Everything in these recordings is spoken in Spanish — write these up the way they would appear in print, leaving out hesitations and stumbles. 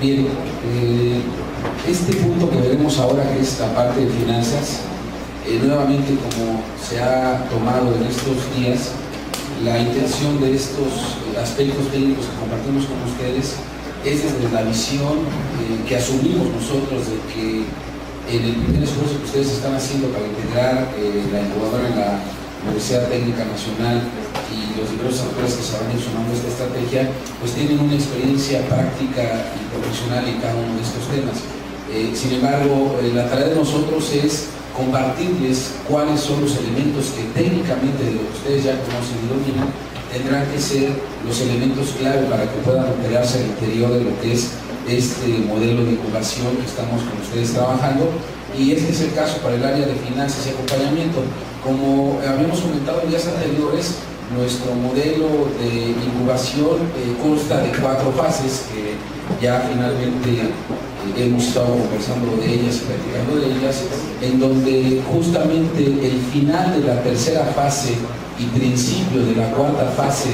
Bien, este punto que veremos ahora, que es la parte de finanzas, nuevamente, como se ha tomado en estos días, la intención de estos aspectos técnicos que compartimos con ustedes es desde la visión que asumimos nosotros de que en el primer esfuerzo que ustedes están haciendo para integrar la incubadora en la Universidad Técnica Nacional y los diversos actores que se van a ir sumando a esta estrategia, pues tienen una experiencia práctica y profesional en cada uno de estos temas. Sin embargo, la tarea de nosotros es compartirles cuáles son los elementos que técnicamente, de lo que ustedes ya conocen y dominan, tendrán que ser los elementos clave para que puedan operarse al interior de lo que es este modelo de incubación que estamos con ustedes trabajando. Y este es el caso para el área de finanzas y acompañamiento. Como habíamos comentado en días anteriores, nuestro modelo de incubación consta de 4 fases que ya finalmente hemos estado conversando de ellas y platicando de ellas, en donde justamente el final de la tercera fase y principio de la cuarta fase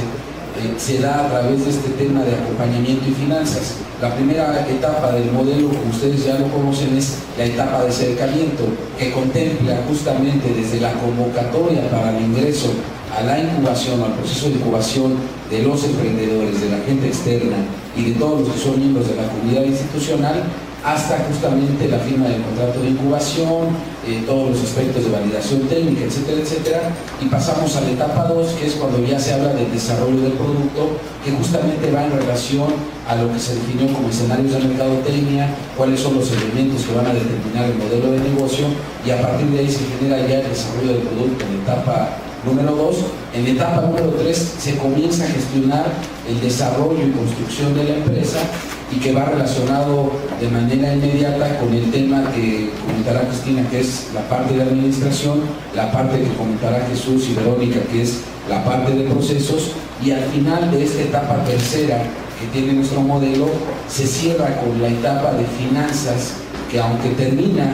se da a través de este tema de acompañamiento y finanzas. La primera etapa del modelo, como ustedes ya lo conocen, es la etapa de acercamiento, que contempla justamente desde la convocatoria para el ingreso a la incubación, al proceso de incubación de los emprendedores, de la gente externa y de todos los que son miembros de la comunidad institucional, hasta justamente la firma del contrato de incubación, todos los aspectos de validación técnica, etcétera, etcétera. Y pasamos a la etapa 2, que es cuando ya se habla del desarrollo del producto, que justamente va en relación a lo que se definió como escenarios de mercadotecnia, cuáles son los elementos que van a determinar el modelo de negocio, y a partir de ahí se genera ya el desarrollo del producto en la etapa número 2. En la etapa número 3 se comienza a gestionar el desarrollo y construcción de la empresa, y que va relacionado de manera inmediata con el tema que comentará Cristina, que es la parte de administración, la parte que comentará Jesús y Verónica, que es la parte de procesos, y al final de esta etapa tercera que tiene nuestro modelo, se cierra con la etapa de finanzas, que aunque termina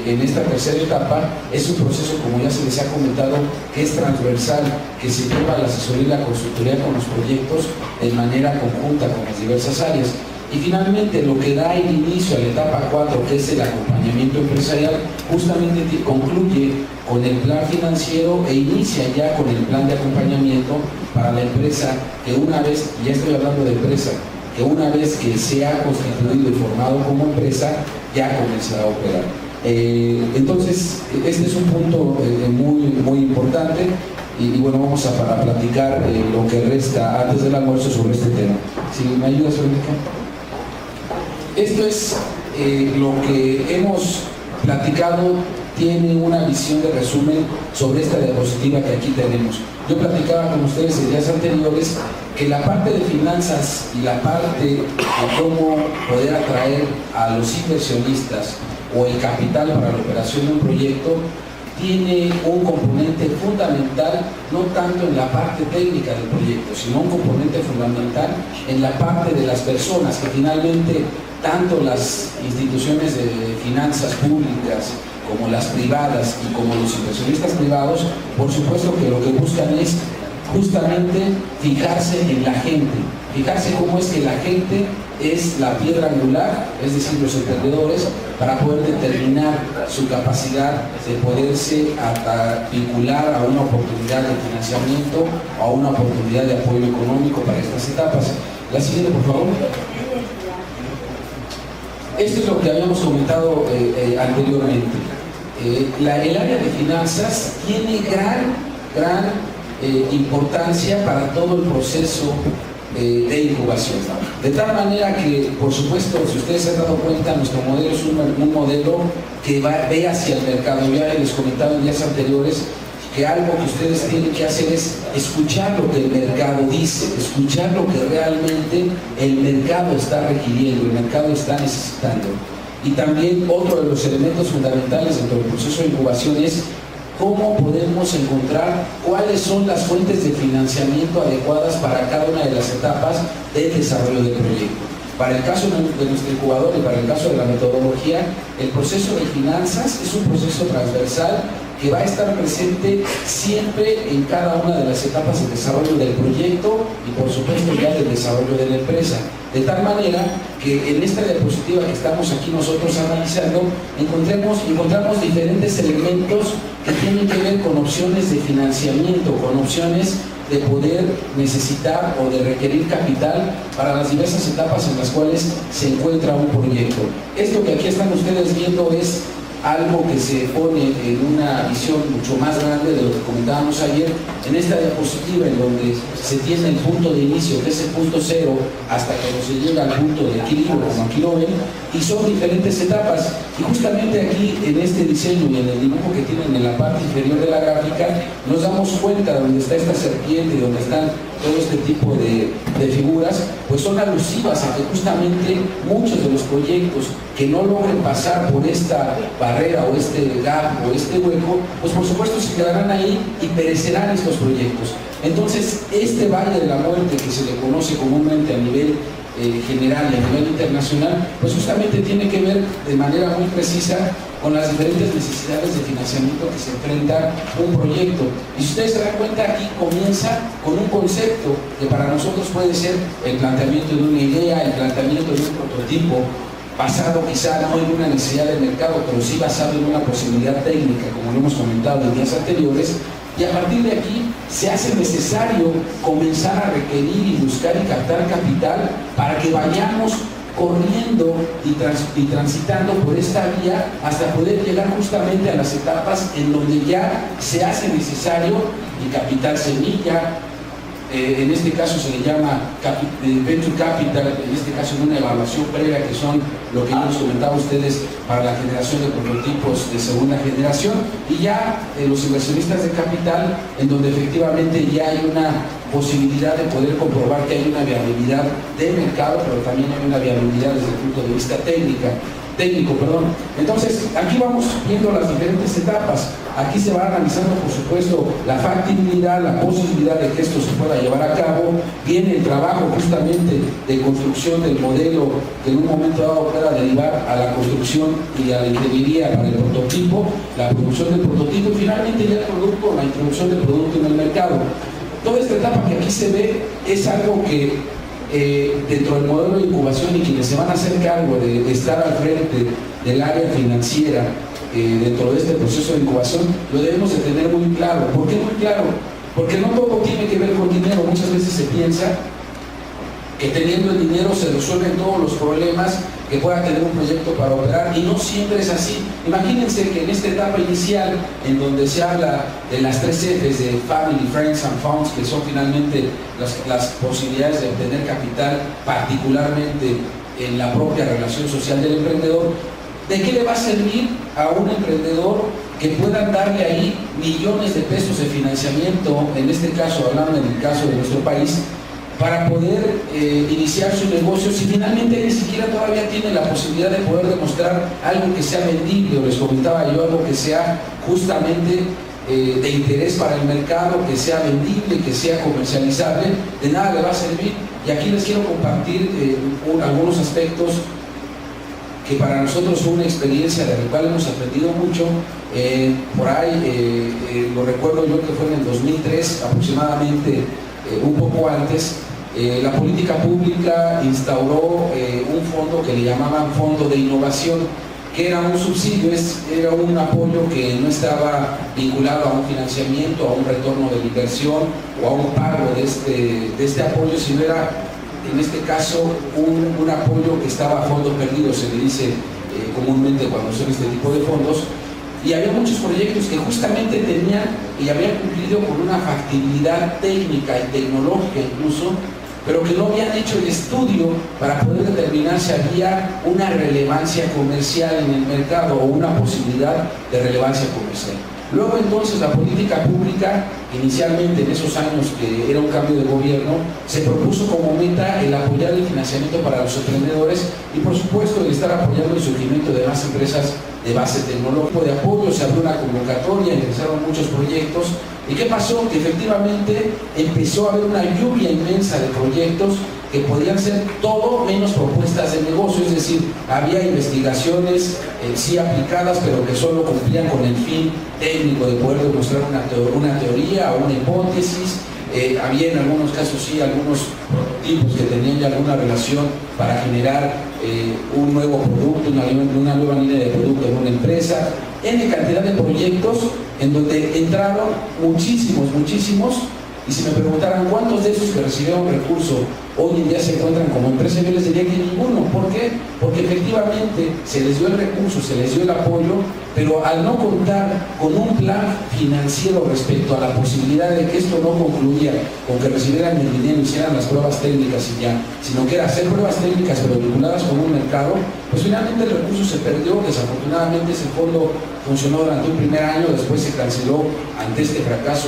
en esta tercera etapa, es un proceso, como ya se les ha comentado, que es transversal, que se lleva la asesoría y la consultoría con los proyectos de manera conjunta con las diversas áreas. Y finalmente, lo que da el inicio a la etapa 4, que es el acompañamiento empresarial, justamente concluye con el plan financiero e inicia ya con el plan de acompañamiento para la empresa, que una vez, ya estoy hablando de empresa, que una vez que se ha constituido y formado como empresa, ya comenzará a operar. Entonces, este es un punto muy importante, y bueno, vamos a platicar lo que resta antes del almuerzo sobre este tema. Si me ayudas, Verónica. Esto es lo que hemos platicado, tiene una visión de resumen sobre esta diapositiva que aquí tenemos. Yo platicaba con ustedes en días anteriores que la parte de finanzas y la parte de cómo poder atraer a los inversionistas o el capital para la operación de un proyecto tiene un componente fundamental, no tanto en la parte técnica del proyecto, sino un componente fundamental en la parte de las personas, que finalmente tanto las instituciones de finanzas públicas como las privadas y como los inversionistas privados, por supuesto que lo que buscan es justamente fijarse en la gente, fijarse cómo es que la gente es la piedra angular, es decir, los emprendedores, para poder determinar su capacidad de poderse vincular a una oportunidad de financiamiento o a una oportunidad de apoyo económico para estas etapas. La siguiente, por favor. Esto es lo que habíamos comentado anteriormente. El área de finanzas tiene gran importancia para todo el proceso de incubación. De tal manera que, por supuesto, si ustedes se han dado cuenta, nuestro modelo es un modelo que ve hacia el mercado. Ya les comentaba en días anteriores que algo que ustedes tienen que hacer es escuchar lo que el mercado dice, escuchar lo que realmente el mercado está requiriendo, el mercado está necesitando. Y también otro de los elementos fundamentales dentro del proceso de incubación es cómo podemos encontrar cuáles son las fuentes de financiamiento adecuadas para cada una de las etapas del desarrollo del proyecto. Para el caso de nuestro incubador y para el caso de la metodología, el proceso de finanzas es un proceso transversal que va a estar presente siempre en cada una de las etapas del desarrollo del proyecto y por supuesto ya del desarrollo de la empresa. De tal manera que en esta diapositiva que estamos aquí nosotros analizando, encontramos diferentes elementos que tienen que ver con opciones de financiamiento, con opciones de poder necesitar o de requerir capital para las diversas etapas en las cuales se encuentra un proyecto. Esto que aquí están ustedes viendo es algo que se pone en una visión mucho más grande de lo que comentábamos ayer, en esta diapositiva en donde se tiene el punto de inicio, que es el punto cero, hasta cuando se llega al punto de equilibrio, como aquí lo ven, y son diferentes etapas. Y justamente aquí, en este diseño y en el dibujo que tienen en la parte inferior de la gráfica, nos damos cuenta donde está esta serpiente y donde están todo este tipo de figuras, pues son alusivas a que justamente muchos de los proyectos que no logren pasar por esta barrera o este gap o este hueco, pues por supuesto se quedarán ahí y perecerán estos proyectos. Entonces, este valle de la muerte que se le conoce comúnmente a nivel general y a nivel internacional, pues justamente tiene que ver de manera muy precisa con las diferentes necesidades de financiamiento que se enfrenta un proyecto. Y si ustedes se dan cuenta, aquí comienza con un concepto que para nosotros puede ser el planteamiento de una idea, el planteamiento de un prototipo, basado quizá no en una necesidad de mercado, pero sí basado en una posibilidad técnica, como lo hemos comentado en días anteriores, y a partir de aquí se hace necesario comenzar a requerir y buscar y captar capital para que vayamos corriendo y transitando por esta vía hasta poder llegar justamente a las etapas en donde ya se hace necesario el capital semilla. En este caso se le llama Venture Capital, en este caso en una evaluación previa, que son lo que hemos comentado a ustedes para la generación de prototipos de segunda generación, y ya los inversionistas de capital, en donde efectivamente ya hay una posibilidad de poder comprobar que hay una viabilidad de mercado, pero también hay una viabilidad desde el punto de vista técnico. Entonces, aquí vamos viendo las diferentes etapas. Aquí se va analizando, por supuesto, la factibilidad, la posibilidad de que esto se pueda llevar a cabo. Viene el trabajo justamente de construcción del modelo, que en un momento dado pueda derivar a la construcción y a la ingeniería para el prototipo, la producción del prototipo y finalmente ya el producto, la introducción del producto en el mercado. Toda esta etapa que aquí se ve es algo que dentro del modelo de incubación, y quienes se van a hacer cargo de estar al frente del área financiera dentro de este proceso de incubación, lo debemos de tener muy claro. ¿Por qué muy claro? Porque no todo tiene que ver con dinero. Muchas veces se piensa que teniendo el dinero se resuelven todos los problemas que pueda tener un proyecto para operar, y no siempre es así. Imagínense que en esta etapa inicial, en donde se habla de las 3 Fs de Family, Friends and Funds, que son finalmente las posibilidades de obtener capital, particularmente en la propia relación social del emprendedor, ¿de qué le va a servir a un emprendedor que puedan darle ahí millones de pesos de financiamiento, en este caso, hablando en el caso de nuestro país, para poder iniciar su negocio, si finalmente ni siquiera todavía tiene la posibilidad de poder demostrar algo que sea vendible, o les comentaba yo, algo que sea justamente de interés para el mercado, que sea vendible, que sea comercializable? De nada le va a servir. Y aquí les quiero compartir algunos aspectos que para nosotros fue una experiencia de la cual hemos aprendido mucho. Por ahí, lo recuerdo yo que fue en el 2003 aproximadamente, un poco antes, la política pública instauró un fondo que le llamaban Fondo de Innovación, que era un subsidio, era un apoyo que no estaba vinculado a un financiamiento, a un retorno de la inversión o a un pago de este apoyo, sino era, en este caso, un apoyo que estaba a fondo perdido, se le dice comúnmente cuando son este tipo de fondos. Y había muchos proyectos que justamente tenían y habían cumplido con una factibilidad técnica y tecnológica incluso, pero que no habían hecho el estudio para poder determinar si había una relevancia comercial en el mercado o una posibilidad de relevancia comercial. Luego entonces la política pública, inicialmente en esos años que era un cambio de gobierno, se propuso como meta el apoyar el financiamiento para los emprendedores y por supuesto el estar apoyando el surgimiento de más empresas de base tecnológica. De apoyo se abrió una convocatoria, ingresaron muchos proyectos. ¿Y qué pasó? Que efectivamente empezó a haber una lluvia inmensa de proyectos que podían ser todo menos propuestas de negocio, es decir, había investigaciones sí aplicadas, pero que solo cumplían con el fin técnico de poder demostrar una teoría o una hipótesis. Había en algunos casos sí algunos prototipos que tenían ya alguna relación para generar un nuevo producto, una nueva línea de producto en una empresa, en cantidad de proyectos en donde entraron muchísimos, y si me preguntaran cuántos de esos que recibieron recursos hoy en día se encuentran como empresa, yo les diría que ninguno. ¿Por qué? Porque efectivamente se les dio el recurso, se les dio el apoyo, pero al no contar con un plan financiero respecto a la posibilidad de que esto no concluya con que recibieran el dinero y hicieran las pruebas técnicas y ya, sino que era hacer pruebas técnicas pero vinculadas con un mercado, pues finalmente el recurso se perdió. Desafortunadamente ese fondo funcionó durante un primer año, después se canceló ante este fracaso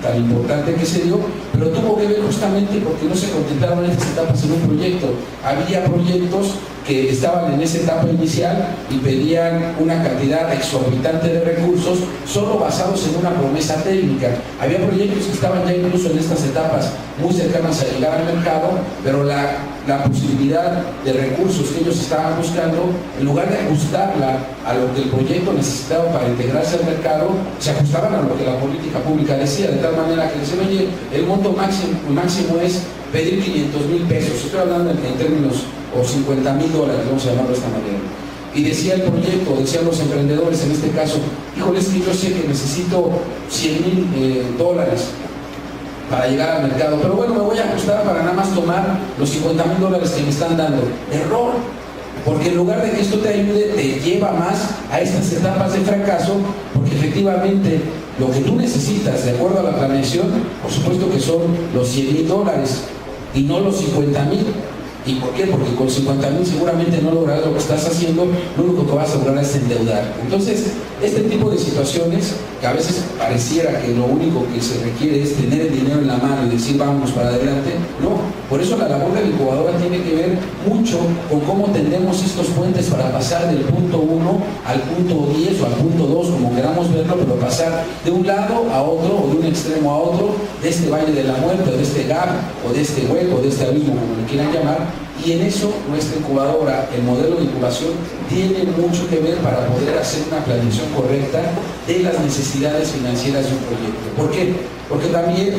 tan importante que se dio, pero tuvo que ver justamente porque no se contentaron en estas etapas en un proyecto. Había proyectos que estaban en esa etapa inicial y pedían una cantidad exorbitante de recursos solo basados en una promesa técnica. Había proyectos que estaban ya incluso en estas etapas muy cercanas a llegar al mercado, pero la posibilidad de recursos que ellos estaban buscando, en lugar de ajustarla a lo que el proyecto necesitaba para integrarse al mercado, se ajustaban a lo que la política pública decía, de tal manera que decían, oye, el monto máximo es pedir 500,000 pesos, estoy hablando en términos, o $50,000, vamos a llamarlo de esta manera. Y decía el proyecto, decían los emprendedores en este caso, híjole, es que yo sé que necesito $100,000 para llegar al mercado, pero bueno, me voy a ajustar para nada más tomar los $50,000 que me están dando. Error, porque en lugar de que esto te ayude, te lleva más a estas etapas de fracaso, porque efectivamente lo que tú necesitas, de acuerdo a la planeación, por supuesto que son los $100,000 y no los 50,000. ¿Y por qué? Porque con 50,000 seguramente no lograrás lo que estás haciendo, lo único que vas a lograr es endeudar. Entonces, este tipo de situaciones, que a veces pareciera que lo único que se requiere es tener el dinero en la mano y decir vámonos para adelante, no. Por eso la labor de la incubadora tiene que ver mucho con cómo tendemos estos puentes para pasar del punto 1 al punto 10 o al punto 2, como queramos verlo, pero pasar de un lado a otro o de un extremo a otro, de este valle de la muerte, o de este gap, o de este hueco, o de este abismo, como le quieran llamar. Y en eso nuestra incubadora, el modelo de incubación, tiene mucho que ver para poder hacer una planeación correcta de las necesidades financieras de un proyecto. ¿Por qué? Porque también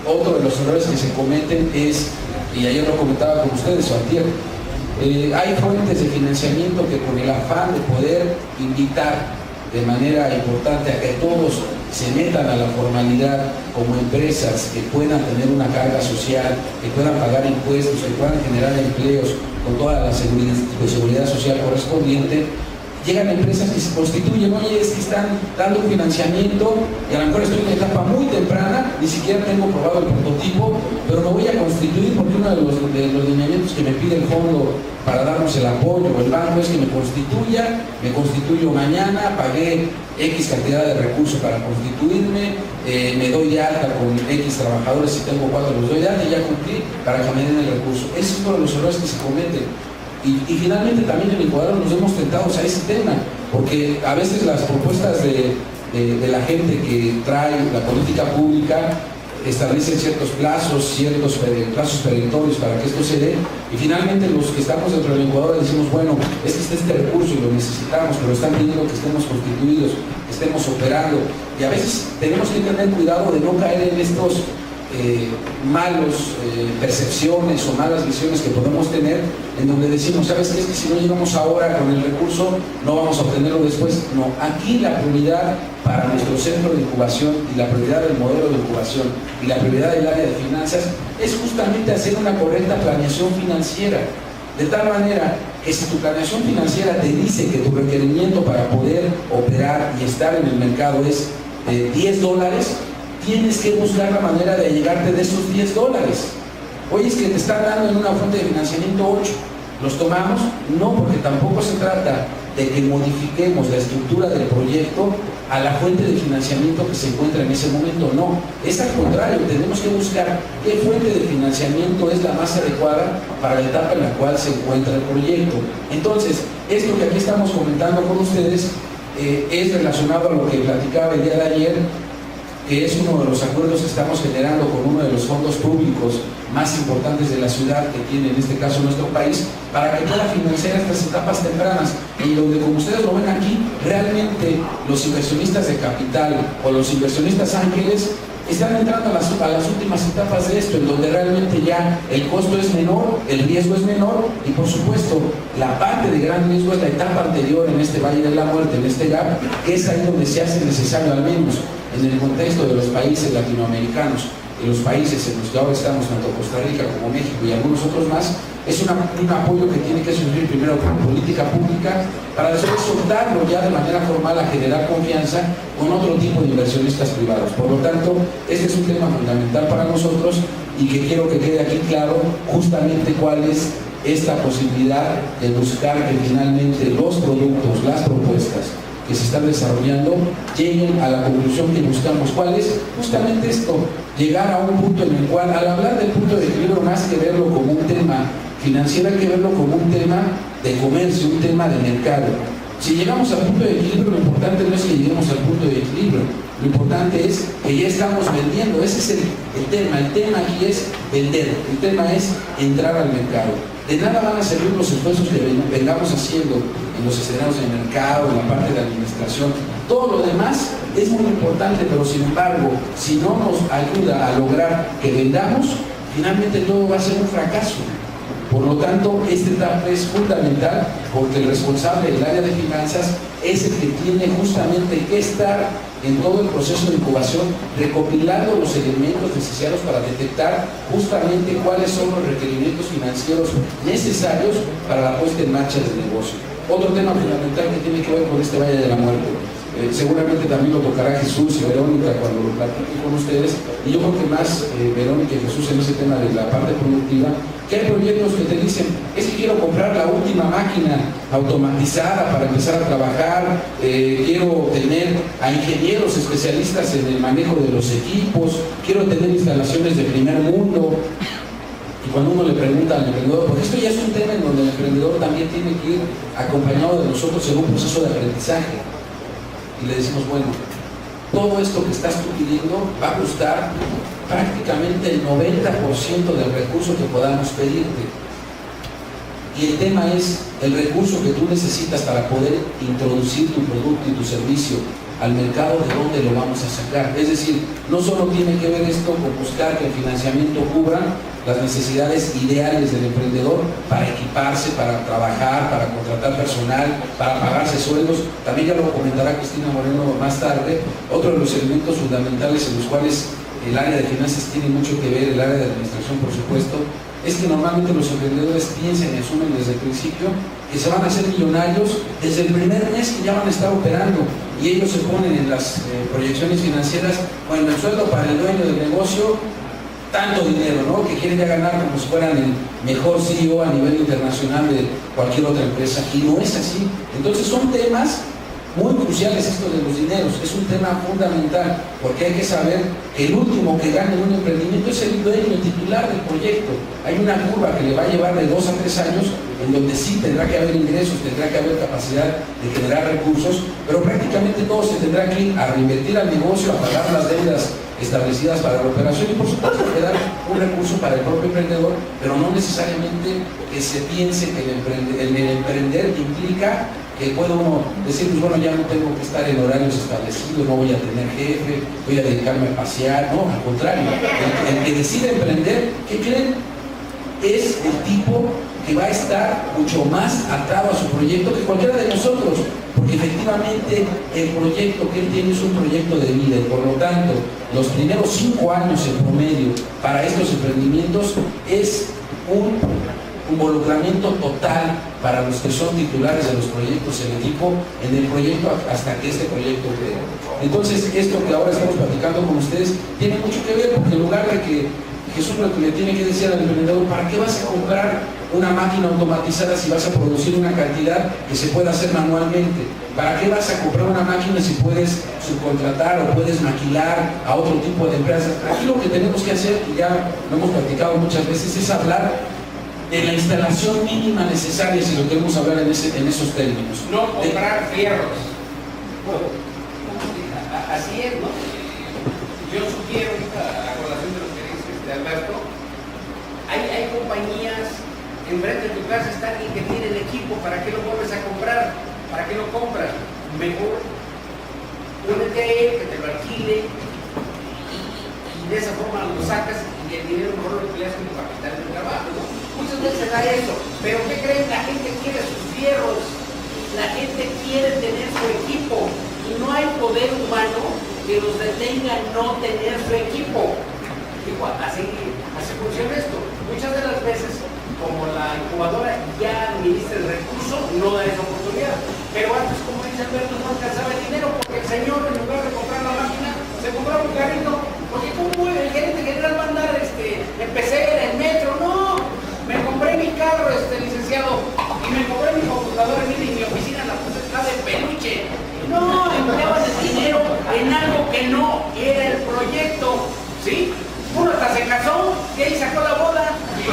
otro de los errores que se cometen es, y ayer lo comentaba con ustedes o antier, hay fuentes de financiamiento que con el afán de poder invitar de manera importante a que todos se metan a la formalidad como empresas que puedan tener una carga social, que puedan pagar impuestos, que puedan generar empleos con toda la seguridad social correspondiente. Llegan empresas que se constituyen, oye, es que están dando un financiamiento y a lo mejor estoy en una etapa muy temprana, ni siquiera tengo probado el prototipo, pero me voy a constituir porque uno de los lineamientos que me pide el fondo para darnos el apoyo o el banco es que me constituyo mañana, pagué X cantidad de recursos para constituirme, me doy de alta con X trabajadores, si tengo 4 los doy de alta y ya cumplí para que me den el recurso. Ese es uno de los errores que se cometen. Y finalmente también en Ecuador nos hemos tentado a ese tema, porque a veces las propuestas de la gente que trae la política pública establecen ciertos plazos perentorios para que esto se dé, y finalmente los que estamos dentro del Ecuador decimos, bueno, es que está este recurso y lo necesitamos, pero están pidiendo que estemos constituidos, que estemos operando, y a veces tenemos que tener cuidado de no caer en estos malos percepciones o malas visiones que podemos tener, en donde decimos, ¿sabes qué? Es que si no llegamos ahora con el recurso, no vamos a obtenerlo después. No, aquí la prioridad para nuestro centro de incubación y la prioridad del modelo de incubación y la prioridad del área de finanzas es justamente hacer una correcta planeación financiera, de tal manera que si tu planeación financiera te dice que tu requerimiento para poder operar y estar en el mercado es $10, tienes que buscar la manera de llegarte de esos $10. Oye, es que te están dando en una fuente de financiamiento 8. ¿Los tomamos? No, porque tampoco se trata de que modifiquemos la estructura del proyecto a la fuente de financiamiento que se encuentra en ese momento. No, es al contrario, tenemos que buscar qué fuente de financiamiento es la más adecuada para la etapa en la cual se encuentra el proyecto. Entonces, esto que aquí estamos comentando con ustedes es relacionado a lo que platicaba el día de ayer, que es uno de los acuerdos que estamos generando con uno de los fondos públicos más importantes de la ciudad que tiene en este caso nuestro país, para que pueda financiar estas etapas tempranas, en donde, como ustedes lo ven aquí, realmente los inversionistas de capital o los inversionistas ángeles están entrando a las últimas etapas de esto, en donde realmente ya el costo es menor, el riesgo es menor, y por supuesto la parte de gran riesgo es la etapa anterior en este Valle de la Muerte, en este gap, que es ahí donde se hace necesario, al menos en el contexto de los países latinoamericanos y los países en los que ahora estamos, tanto Costa Rica como México y algunos otros más, es un apoyo que tiene que surgir primero con política pública para después soltarlo ya de manera formal a generar confianza con otro tipo de inversionistas privados. Por lo tanto, este es un tema fundamental para nosotros y que quiero que quede aquí claro justamente cuál es esta posibilidad de buscar que finalmente los productos, las propuestas que se están desarrollando lleguen a la conclusión que buscamos. ¿Cuál es? Justamente esto, llegar a un punto en el cual, al hablar del punto de equilibrio, más que verlo como un tema financiero, hay que verlo como un tema de comercio, un tema de mercado. Si llegamos al punto de equilibrio, lo importante no es que lleguemos al punto de equilibrio, lo importante es que ya estamos vendiendo. Ese es el tema. El tema aquí es vender, el tema es entrar al mercado. De nada van a servir los esfuerzos que vengamos haciendo en los escenarios de mercado, en la parte de administración. Todo lo demás es muy importante, pero sin embargo, si no nos ayuda a lograr que vendamos, finalmente todo va a ser un fracaso. Por lo tanto, esta etapa es fundamental porque el responsable del área de finanzas es el que tiene justamente que estar en todo el proceso de incubación, recopilando los elementos necesarios para detectar justamente cuáles son los requerimientos financieros necesarios para la puesta en marcha del negocio. Otro tema fundamental que tiene que ver con este Valle de la Muerte. Seguramente también lo tocará Jesús y Verónica cuando lo platique con ustedes, y yo creo que más Verónica y Jesús en ese tema de la parte productiva, que hay proyectos que te dicen, es que quiero comprar la última máquina automatizada para empezar a trabajar, quiero tener a ingenieros especialistas en el manejo de los equipos, quiero tener instalaciones de primer mundo. Y cuando uno le pregunta al emprendedor, porque esto ya es un tema en donde el emprendedor también tiene que ir acompañado de nosotros en un proceso de aprendizaje. Y le decimos, bueno, todo esto que estás tú pidiendo va a costar prácticamente el 90% del recurso que podamos pedirte. Y el tema es el recurso que tú necesitas para poder introducir tu producto y tu servicio al mercado, de dónde lo vamos a sacar. Es decir, no solo tiene que ver esto con buscar que el financiamiento cubra las necesidades ideales del emprendedor para equiparse, para trabajar, para contratar personal, para pagarse sueldos. También ya lo comentará Cristina Moreno más tarde. Otro de los elementos fundamentales en los cuales el área de finanzas tiene mucho que ver, el área de administración por supuesto, es que normalmente los emprendedores piensan y asumen desde el principio que se van a hacer millonarios desde el primer mes que ya van a estar operando, y ellos se ponen en las proyecciones financieras, bueno, el sueldo para el dueño del negocio, tanto dinero, ¿no? Que quieren ya ganar como si fueran el mejor CEO a nivel internacional de cualquier otra empresa, y no es así. Entonces son temas muy cruciales estos de los dineros, es un tema fundamental, porque hay que saber que el último que gane en un emprendimiento es el dueño, el titular del proyecto. Hay una curva que le va a llevar de 2 a 3 años, en donde sí tendrá que haber ingresos, tendrá que haber capacidad de generar recursos, pero prácticamente todo se tendrá que ir a reinvertir al negocio, a pagar las deudas establecidas para la operación, y por supuesto quedar un recurso para el propio emprendedor, pero no necesariamente que se piense que el emprender implica que puede uno decir, pues bueno, ya no tengo que estar en horarios establecidos, no voy a tener jefe, voy a dedicarme a pasear. No, al contrario, el que decide emprender, ¿qué creen? Es el tipo que va a estar mucho más atado a su proyecto que cualquiera de nosotros, porque efectivamente el proyecto que él tiene es un proyecto de vida, y por lo tanto los primeros 5 años en promedio para estos emprendimientos es un involucramiento total para los que son titulares de los proyectos, el equipo en el proyecto hasta que este proyecto cree. Entonces, esto que ahora estamos platicando con ustedes tiene mucho que ver, porque en lugar de que Jesús lo que le tiene que decir al emprendedor, ¿para qué vas a comprar una máquina automatizada si vas a producir una cantidad que se pueda hacer manualmente? ¿Para qué vas a comprar una máquina si puedes subcontratar o puedes maquilar a otro tipo de empresas? Aquí lo que tenemos que hacer, y ya lo hemos platicado muchas veces, es hablar de la instalación mínima necesaria, si lo queremos hablar en esos términos. No comprar fierros. Así es, ¿no? Alberto, hay compañías, enfrente de tu casa está alguien que tiene el equipo, ¿para qué lo vuelves a comprar? ¿Para qué lo compras? Mejor únete a él, que te lo alquile, y de esa forma lo sacas y el dinero mejor lo empleas como capital de trabajo, ¿no? Muchas veces hay eso, pero ¿qué creen? La gente quiere sus fierros, la gente quiere tener su equipo y no hay poder humano que los detenga no tener su equipo. Digo, así funciona esto. Muchas de las veces, como la incubadora ya administra el recurso, no da esa oportunidad. Pero antes, como dice Alberto, no alcanzaba el dinero porque el señor, en lugar de comprar la máquina, se compraba un carrito. Porque ¿cómo el gerente general va a andar en pecera, en metro? No, me compré mi carro, licenciado, y me compré mi computadora, mire, y mi oficina la puse está de peluche. No, empleaban el dinero en algo que no era el proyecto, ¿sí? Uno hasta se casó, y ahí sacó la boda. Se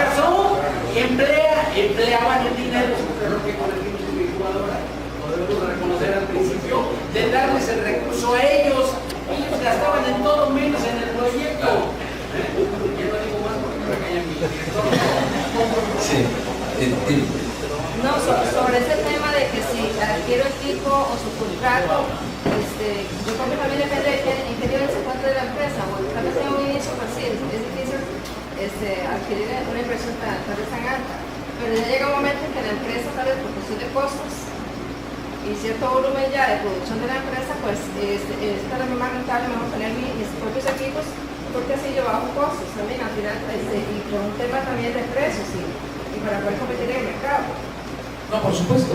casó y empleaban el dinero. Pero que con el tiempo de incubadora, lo debemos reconocer al principio, de darles el recurso a ellos. Ellos gastaban en todo menos en el proyecto. Ya no digo más porque me regañan mi director. Sí. No, sobre ese tema de que si adquiero equipo o subcontrato, yo creo que también depende de en qué nivel se encuentra de la empresa, porque tal vez en un inicio pues sí, es difícil adquirir una inversión tal vez tan alta, pero ya llega un momento en que la empresa tal vez por cuestión de costos y cierto volumen ya de producción de la empresa, pues es cada vez más rentable mejor tener mis propios equipos, porque así yo bajo costos también al final, y por un tema también de precios y para poder competir en el mercado. No, por supuesto.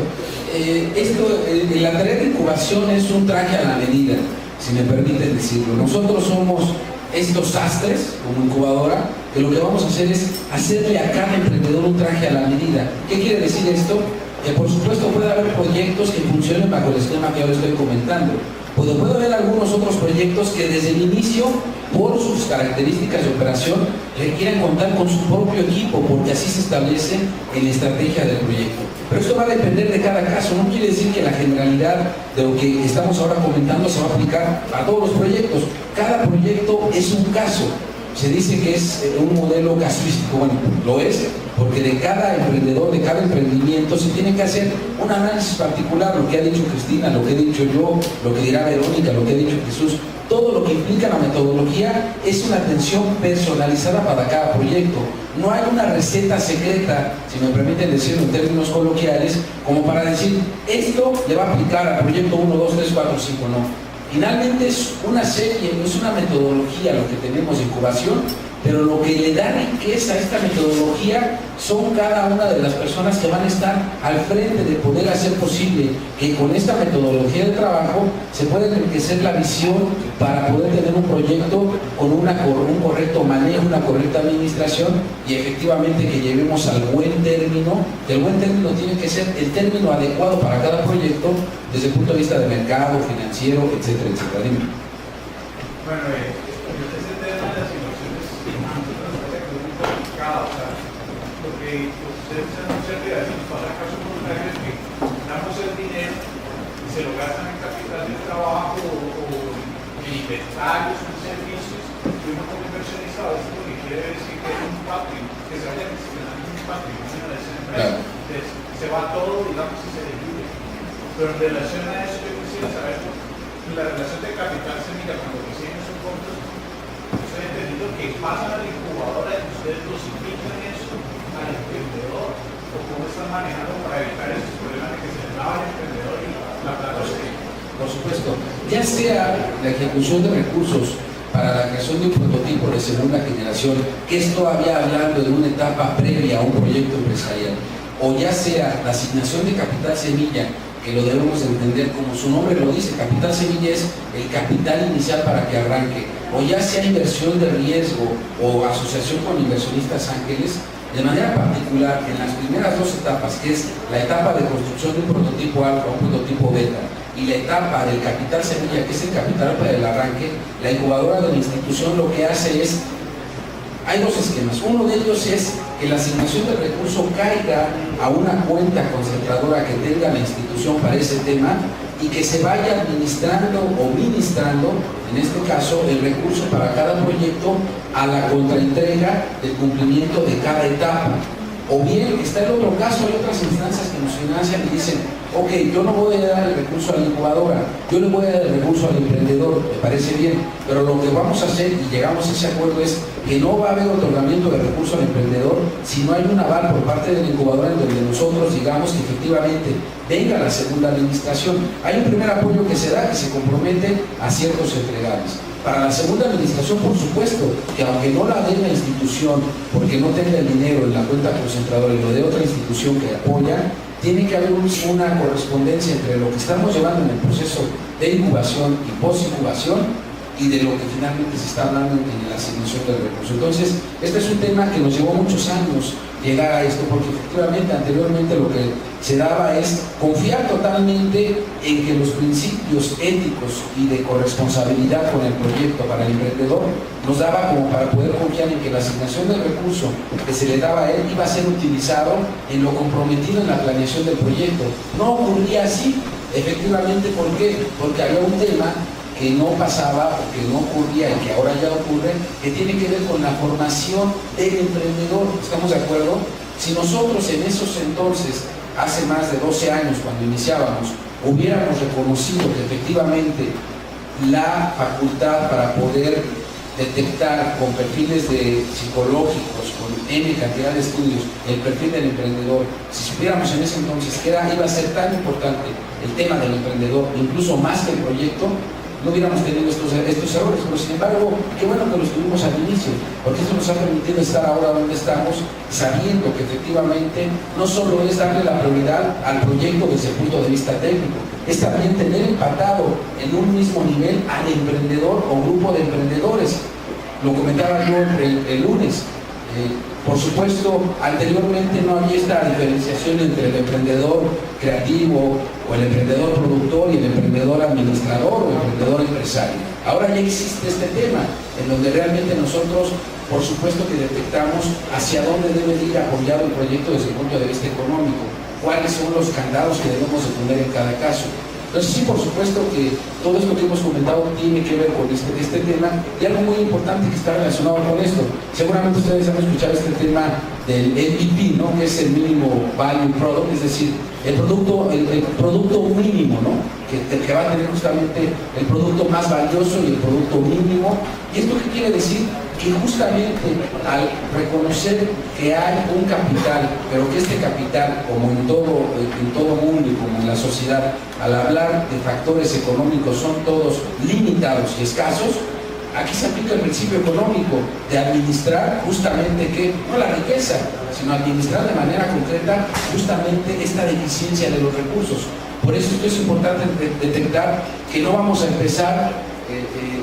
La tarea de incubación es un traje a la medida, si me permiten decirlo. Nosotros somos estos sastres, como incubadora, que lo que vamos a hacer es hacerle a cada emprendedor un traje a la medida. ¿Qué quiere decir esto? Que por supuesto puede haber proyectos que funcionen bajo el esquema que ahora estoy comentando. Puede haber algunos otros proyectos que desde el inicio, por sus características de operación, requieren contar con su propio equipo, porque así se establece en la estrategia del proyecto. Pero esto va a depender de cada caso. No quiere decir que la generalidad de lo que estamos ahora comentando se va a aplicar a todos los proyectos. Cada proyecto es un caso. Se dice que es un modelo casuístico. Bueno, lo es, porque de cada emprendedor, de cada emprendimiento, se tiene que hacer un análisis particular. Lo que ha dicho Cristina, lo que he dicho yo, lo que dirá Verónica, lo que ha dicho Jesús, todo lo que implica la metodología es una atención personalizada para cada proyecto. No hay una receta secreta, si me permiten decirlo en términos coloquiales, como para decir, esto le va a aplicar al proyecto 1, 2, 3, 4, 5, no. Finalmente es una serie, no es una metodología lo que tenemos de incubación, pero lo que le da riqueza a esta metodología son cada una de las personas que van a estar al frente de poder hacer posible que con esta metodología de trabajo se pueda enriquecer la visión para poder tener un proyecto con un correcto manejo, una correcta administración y efectivamente que llevemos al buen término, que el buen término tiene que ser el término adecuado para cada proyecto desde el punto de vista de mercado, financiero, etcétera, etcétera. Dime. Bueno, ese tema de las inversiones porque ustedes se anuncian que a veces pasa casos contrarios que damos el dinero y se lo gastan en capital de trabajo o en inventarios o en servicios y uno como inversionista a veces lo que quiere decir que es un patrimonio, que se vaya gestionando un patrimonio de esa empresa. Claro. Entonces se va todo, digamos, y se divide. Pero en relación a eso yo quisiera saber la relación de capital semilla cuando reciben esos fondos. Yo he entendido que pasan a la incubadora y ustedes los invitan eso al emprendedor, o cómo están manejando para evitar esos problemas de que se le lava al emprendedor y la plata se... Por supuesto, ya sea la ejecución de recursos para la creación de un prototipo de segunda generación, que es todavía hablando de una etapa previa a un proyecto empresarial, o ya sea la asignación de capital semilla, que lo debemos entender como su nombre lo dice, capital semilla es el capital inicial para que arranque, o ya sea inversión de riesgo o asociación con inversionistas ángeles, de manera particular en las primeras dos etapas, que es la etapa de construcción de un prototipo alfa, un prototipo beta, y la etapa del capital semilla, que es el capital para el arranque, la incubadora de la institución lo que hace es, hay dos esquemas. Uno de ellos es que la asignación del recurso caiga a una cuenta concentradora que tenga la institución para ese tema y que se vaya administrando o ministrando, en este caso, el recurso para cada proyecto a la contraentrega del cumplimiento de cada etapa. O bien está el otro caso, hay otras instancias que nos financian y dicen, ok, yo no voy a dar el recurso a la incubadora, yo le voy a dar el recurso al emprendedor, me parece bien, pero lo que vamos a hacer, y llegamos a ese acuerdo, es que no va a haber otorgamiento de recurso al emprendedor si no hay un aval por parte de la incubadora en donde nosotros digamos que efectivamente venga la segunda administración. Hay un primer apoyo que se da, que se compromete a ciertos entregables. Para la segunda administración, por supuesto, que aunque no la dé la institución, porque no tenga el dinero en la cuenta concentradora y lo de otra institución que apoya, tiene que haber una correspondencia entre lo que estamos llevando en el proceso de incubación y post-incubación y de lo que finalmente se está hablando en la asignación del recurso. Entonces, este es un tema que nos llevó muchos años llegar a esto, porque efectivamente anteriormente lo que se daba es confiar totalmente en que los principios éticos y de corresponsabilidad con el proyecto para el emprendedor nos daba como para poder confiar en que la asignación del recurso que se le daba a él iba a ser utilizado en lo comprometido en la planeación del proyecto. No ocurría así, efectivamente. ¿Por qué? Porque había un tema que no pasaba o que no ocurría y que ahora ya ocurre, que tiene que ver con la formación del emprendedor. ¿Estamos de acuerdo? Si nosotros en esos entonces, hace más de 12 años cuando iniciábamos, hubiéramos reconocido que efectivamente la facultad para poder detectar con perfiles psicológicos, con N cantidad de estudios, el perfil del emprendedor, si supiéramos en ese entonces que iba a ser tan importante el tema del emprendedor, incluso más que el proyecto, no hubiéramos tenido estos errores. Pero sin embargo, qué bueno que los tuvimos al inicio, porque esto nos ha permitido estar ahora donde estamos, sabiendo que efectivamente no solo es darle la prioridad al proyecto desde el punto de vista técnico, es también tener empatado en un mismo nivel al emprendedor o grupo de emprendedores. Lo comentaba yo el lunes. Por supuesto, anteriormente no había esta diferenciación entre el emprendedor creativo o el emprendedor productor y el emprendedor administrador o el emprendedor empresario. Ahora ya existe este tema, en donde realmente nosotros, por supuesto que detectamos hacia dónde debe ir apoyado el proyecto desde el punto de vista económico, cuáles son los candados que debemos de poner en cada caso. Entonces sí, por supuesto que todo esto que hemos comentado tiene que ver con este tema, y algo muy importante que está relacionado con esto. Seguramente ustedes han escuchado este tema del MVP, ¿no? Que es el mínimo value product, es decir, el producto mínimo, ¿no? Que va a tener justamente el producto más valioso y el producto mínimo. ¿Y esto qué quiere decir? Que justamente al reconocer que hay un capital, pero que este capital, como en todo mundo y como en la sociedad, al hablar de factores económicos son todos limitados y escasos, aquí se aplica el principio económico de administrar justamente no la riqueza, sino administrar de manera concreta justamente esta deficiencia de los recursos. Por eso esto es importante detectar que no vamos a empezar,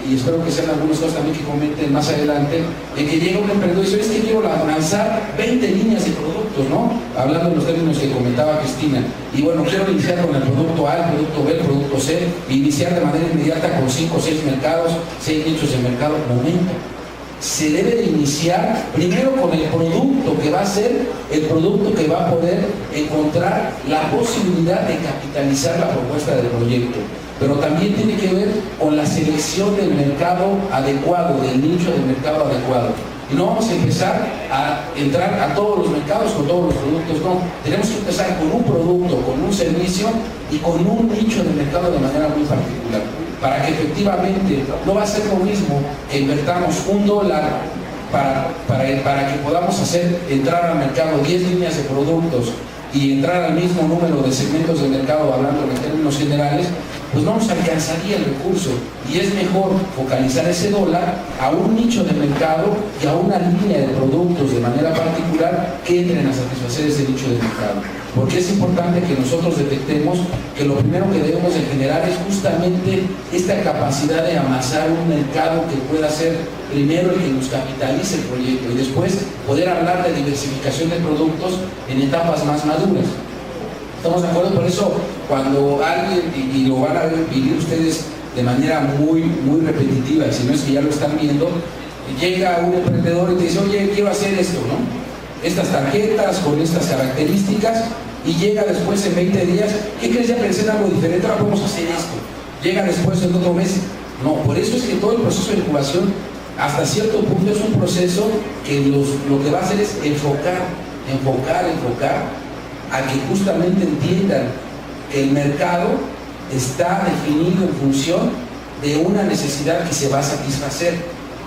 y espero que sean algunas cosas también que comenten más adelante, en que llega un emprendedor y dice, es que quiero lanzar 20 líneas de productos, ¿no? Hablando en los términos que comentaba Cristina. Y bueno, quiero iniciar con el producto A, el producto B, el producto C, e iniciar de manera inmediata con 5 o 6 mercados, 6 nichos de mercado. Momento. Se debe de iniciar primero con el producto que va a ser el producto que va a poder encontrar la posibilidad de capitalizar la propuesta del proyecto, pero también tiene que ver con la selección del mercado adecuado, del nicho del mercado adecuado. Y no vamos a empezar a entrar a todos los mercados con todos los productos, no. Tenemos que empezar con un producto, con un servicio y con un nicho de mercado de manera muy particular, para que efectivamente no va a ser lo mismo que invertamos $1 para que podamos entrar al mercado 10 líneas de productos y entrar al mismo número de segmentos de mercado, hablando en términos generales, pues no nos alcanzaría el recurso, y es mejor focalizar ese dólar a un nicho de mercado y a una línea de productos de manera particular que entren a satisfacer ese nicho de mercado. Porque es importante que nosotros detectemos que lo primero que debemos de generar es justamente esta capacidad de amasar un mercado que pueda ser primero el que nos capitalice el proyecto, y después poder hablar de diversificación de productos en etapas más maduras. ¿Estamos de acuerdo? Por eso, cuando alguien, y lo van a vivir ustedes de manera muy, muy repetitiva, y si no es que ya lo están viendo, llega un emprendedor y te dice, oye, quiero hacer esto, ¿no? Estas tarjetas con estas características, y llega después en 20 días, ¿qué crees? Ya pensé en algo diferente, ahora podemos hacer esto. Llega después en otro mes. No, por eso es que todo el proceso de incubación, hasta cierto punto, es un proceso que lo que va a hacer es enfocar a que justamente entiendan que el mercado está definido en función de una necesidad que se va a satisfacer.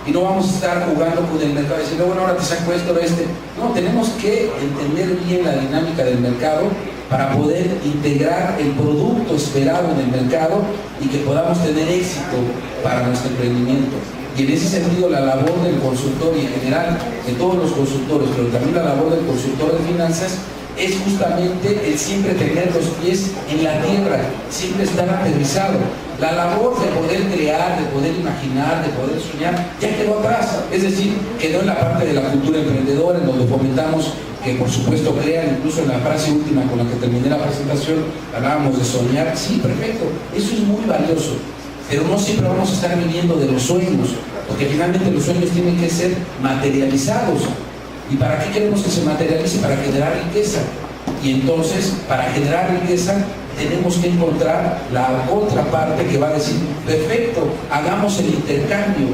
Y no vamos a estar jugando con el mercado diciendo, bueno, ahora te saco esto o este. No, tenemos que entender bien la dinámica del mercado para poder integrar el producto esperado en el mercado y que podamos tener éxito para nuestro emprendimiento. Y en ese sentido, la labor del consultor y en general de todos los consultores, pero también la labor del consultor de finanzas, es justamente el siempre tener los pies en la tierra, siempre estar aterrizado. La labor de poder crear, de poder imaginar, de poder soñar, ya quedó atrás. Es decir, quedó en la parte de la cultura emprendedora, en donde fomentamos que por supuesto crean. Incluso en la frase última con la que terminé la presentación, hablábamos de soñar. Sí, perfecto, eso es muy valioso, pero no siempre vamos a estar viviendo de los sueños, porque finalmente los sueños tienen que ser materializados. ¿Y para qué queremos que se materialice? Para generar riqueza. Y entonces, para generar riqueza, tenemos que encontrar la otra parte que va a decir, perfecto, hagamos el intercambio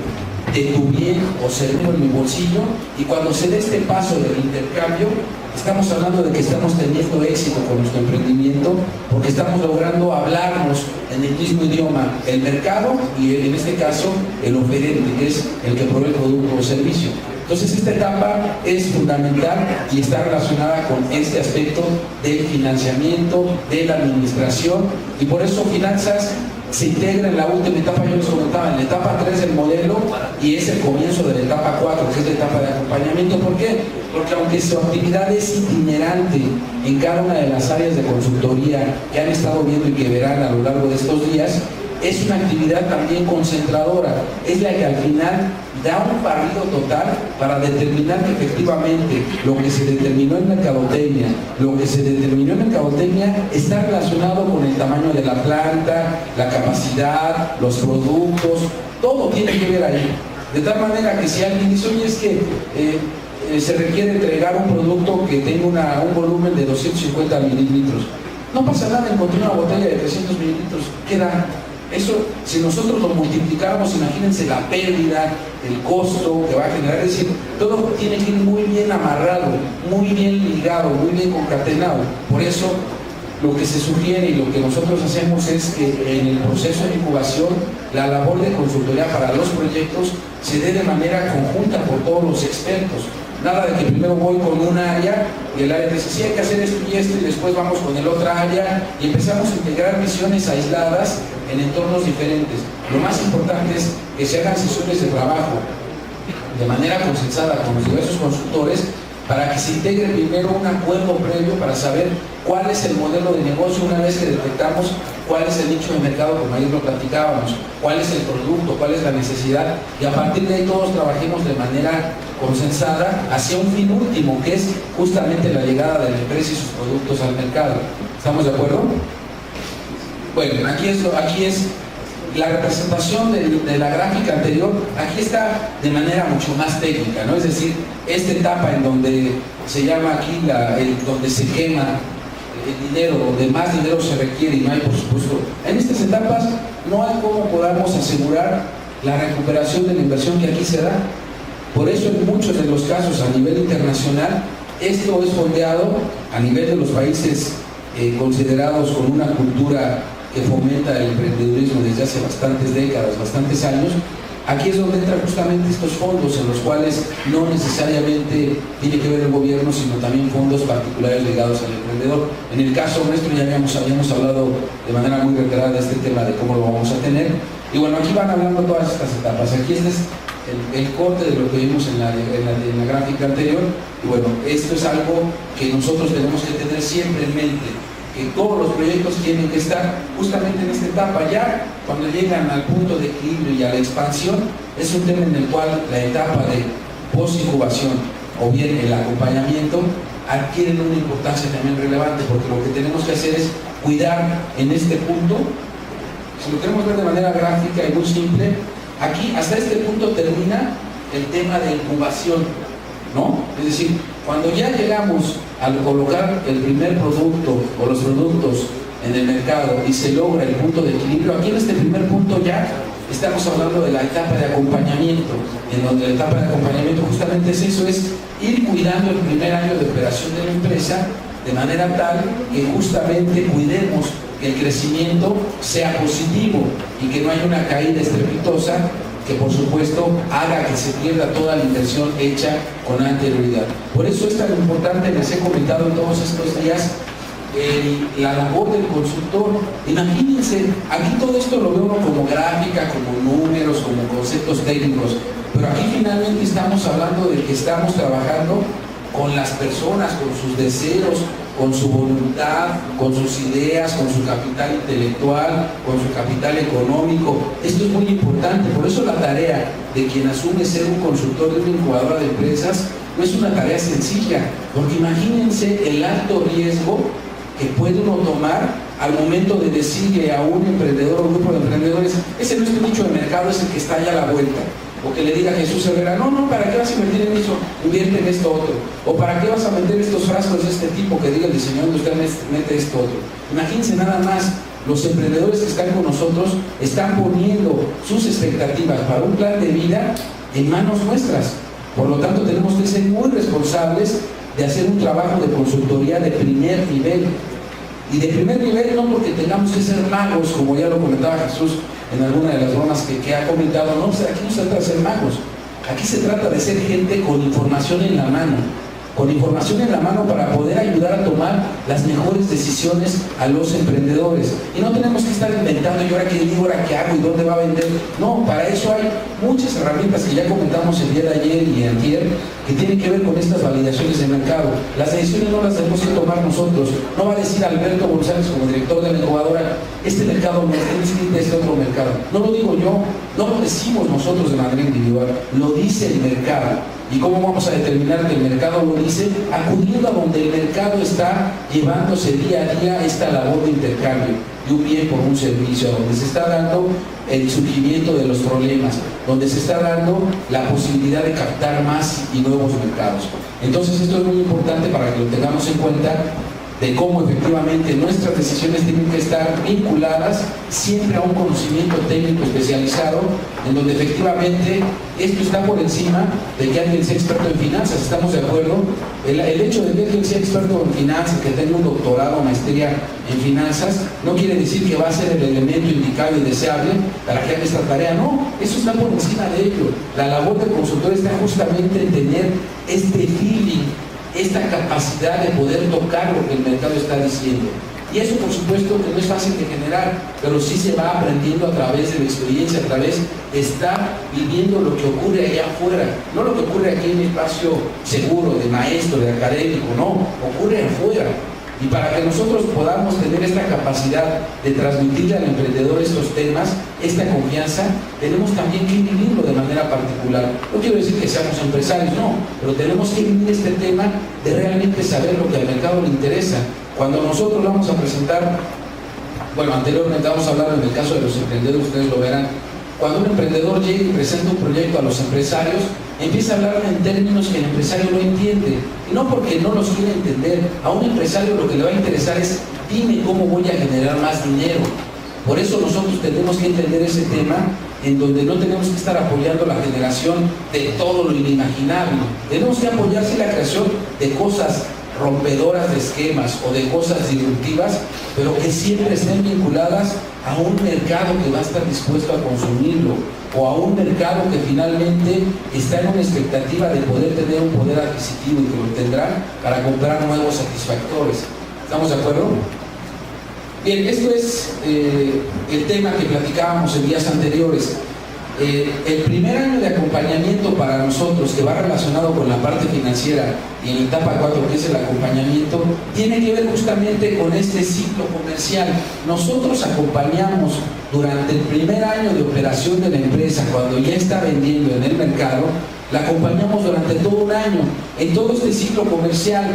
de tu bien o servicio en mi bolsillo, y cuando se dé este paso del intercambio, estamos hablando de que estamos teniendo éxito con nuestro emprendimiento, porque estamos logrando hablarnos en el mismo idioma, el mercado y en este caso el oferente, que es el que provee el producto o servicio. Entonces esta etapa es fundamental y está relacionada con este aspecto del financiamiento, de la administración, y por eso finanzas se integra en la última etapa. Yo les comentaba, en la etapa 3 del modelo, y es el comienzo de la etapa 4, que es la etapa de acompañamiento. ¿Por qué? Porque aunque su actividad es itinerante en cada una de las áreas de consultoría que han estado viendo y que verán a lo largo de estos días, es una actividad también concentradora, es la que al final da un barrido total para determinar que efectivamente lo que se determinó en mercadotecnia, está relacionado con el tamaño de la planta, la capacidad, los productos, todo tiene que ver ahí. De tal manera que si alguien dice, oye, es que se requiere entregar un producto que tenga un volumen de 250 mililitros, no pasa nada, encontré una botella de 300 mililitros, ¿qué da? Eso, si nosotros lo multiplicáramos, imagínense la pérdida, el costo que va a generar. Es decir, todo tiene que ir muy bien amarrado, muy bien ligado, muy bien concatenado. Por eso, lo que se sugiere y lo que nosotros hacemos es que en el proceso de incubación, la labor de consultoría para los proyectos se dé de manera conjunta por todos los expertos. Nada de que primero voy con un área y el área dice, sí, hay que hacer esto y esto, y después vamos con el otra área y empezamos a integrar visiones aisladas en entornos diferentes. Lo más importante es que se hagan sesiones de trabajo de manera consensada con los diversos consultores, para que se integre primero un acuerdo previo para saber cuál es el modelo de negocio una vez que detectamos cuál es el nicho de mercado, como ayer lo platicábamos, cuál es el producto, cuál es la necesidad, y a partir de ahí todos trabajemos de manera consensada hacia un fin último, que es justamente la llegada de la empresa y sus productos al mercado. ¿Estamos de acuerdo? Bueno, aquí es la representación de la gráfica anterior. Aquí está de manera mucho más técnica, ¿no? Es decir, esta etapa en donde se llama aquí donde se quema el dinero, donde más dinero se requiere y no hay, por supuesto, en estas etapas no hay cómo podamos asegurar la recuperación de la inversión que aquí se da. Por eso en muchos de los casos a nivel internacional, esto es fondeado a nivel de los países considerados con una cultura que fomenta el emprendedurismo desde hace bastantes décadas, bastantes años. Aquí es donde entran justamente estos fondos, en los cuales no necesariamente tiene que ver el gobierno, sino también fondos particulares ligados al emprendedor. En el caso nuestro ya habíamos hablado de manera muy reiterada de este tema, de cómo lo vamos a tener. Y bueno, aquí van hablando todas estas etapas. Aquí este es el corte de lo que vimos en la gráfica anterior. Y bueno, esto es algo que nosotros tenemos que tener siempre en mente, que todos los proyectos tienen que estar justamente en esta etapa. Ya cuando llegan al punto de equilibrio y a la expansión, es un tema en el cual la etapa de post-incubación o bien el acompañamiento adquieren una importancia también relevante, porque lo que tenemos que hacer es cuidar en este punto. Si lo queremos ver de manera gráfica y muy simple, aquí hasta este punto termina el tema de incubación, ¿no? Es decir, cuando ya llegamos al colocar el primer producto o los productos en el mercado y se logra el punto de equilibrio, aquí en este primer punto ya estamos hablando de la etapa de acompañamiento, en donde la etapa de acompañamiento justamente es eso, es ir cuidando el primer año de operación de la empresa de manera tal que justamente cuidemos que el crecimiento sea positivo y que no haya una caída estrepitosa que por supuesto haga que se pierda toda la inversión hecha con anterioridad. Por eso es tan importante, les he comentado en todos estos días, la labor del consultor. Imagínense, aquí todo esto lo veo uno como gráfica, como números, como conceptos técnicos, pero aquí finalmente estamos hablando de que estamos trabajando con las personas, con sus deseos, con su voluntad, con sus ideas, con su capital intelectual, con su capital económico. Esto es muy importante, por eso la tarea de quien asume ser un consultor de una incubadora de empresas no es una tarea sencilla, porque imagínense el alto riesgo que puede uno tomar al momento de decirle a un emprendedor o un grupo de emprendedores: ese no es tu nicho de mercado, es el que está allá a la vuelta. O que le diga a Jesús Herrera: no, ¿para qué vas a invertir en eso? Invierte en esto otro. O ¿para qué vas a vender estos frascos de este tipo? Que diga el diseñador de usted mete esto otro. Imagínense nada más, los emprendedores que están con nosotros están poniendo sus expectativas para un plan de vida en manos nuestras. Por lo tanto, tenemos que ser muy responsables de hacer un trabajo de consultoría de primer nivel. Y de primer nivel no porque tengamos que ser magos, como ya lo comentaba Jesús en alguna de las bromas que ha comentado. No, aquí no se trata de ser magos, aquí se trata de ser gente con información en la mano, para poder ayudar a tomar las mejores decisiones a los emprendedores. Y no tenemos que estar inventando: ¿y ahora qué digo, ahora qué hago y dónde va a vender? No, para eso hay muchas herramientas que ya comentamos el día de ayer y antier, que tienen que ver con estas validaciones de mercado. Las decisiones no las tenemos que tomar nosotros. No va a decir Alberto González, como director de la incubadora: este mercado me necesita este otro mercado. No lo digo yo, no lo decimos nosotros de manera individual, lo dice el mercado. ¿Y cómo vamos a determinar que el mercado lo dice? Acudiendo a donde el mercado está llevándose día a día esta labor de intercambio de un bien por un servicio, donde se está dando el surgimiento de los problemas, donde se está dando la posibilidad de captar más y nuevos mercados. Entonces esto es muy importante para que lo tengamos en cuenta, de cómo efectivamente nuestras decisiones tienen que estar vinculadas siempre a un conocimiento técnico especializado, en donde efectivamente esto está por encima de que alguien sea experto en finanzas. ¿Estamos de acuerdo? El hecho de que alguien sea experto en finanzas, que tenga un doctorado o maestría en finanzas, no quiere decir que va a ser el elemento indicado y deseable para que haga esta tarea. No, eso está por encima de ello. La labor del consultor está justamente en tener este feeling, esta capacidad de poder tocar lo que el mercado está diciendo. Y eso por supuesto que no es fácil de generar, pero sí se va aprendiendo a través de la experiencia, a través de estar viviendo lo que ocurre allá afuera, no lo que ocurre aquí en el espacio seguro, de maestro, de académico, no, ocurre afuera. Y para que nosotros podamos tener esta capacidad de transmitirle al emprendedor estos temas, esta confianza, tenemos también que vivirlo de manera particular. No quiero decir que seamos empresarios, no, pero tenemos que vivir este tema de realmente saber lo que al mercado le interesa. Cuando nosotros vamos a presentar, bueno, anteriormente vamos a hablar en el caso de los emprendedores, ustedes lo verán. Cuando un emprendedor llega y presenta un proyecto a los empresarios, empieza a hablar en términos que el empresario no entiende. Y no porque no los quiera entender. A un empresario lo que le va a interesar es: dime cómo voy a generar más dinero. Por eso nosotros tenemos que entender ese tema, en donde no tenemos que estar apoyando la generación de todo lo inimaginable. Tenemos que apoyarse en la creación de cosas rompedoras de esquemas o de cosas disruptivas, pero que siempre estén vinculadas a un mercado que va a estar dispuesto a consumirlo, o a un mercado que finalmente está en una expectativa de poder tener un poder adquisitivo y que lo tendrá para comprar nuevos satisfactores. ¿Estamos de acuerdo? Bien, esto es el tema que platicábamos en días anteriores. El primer año de acompañamiento para nosotros, que va relacionado con la parte financiera y en la etapa 4, que es el acompañamiento, tiene que ver justamente con este ciclo comercial. Nosotros acompañamos durante el primer año de operación de la empresa, cuando ya está vendiendo en el mercado, la acompañamos durante todo un año, en todo este ciclo comercial,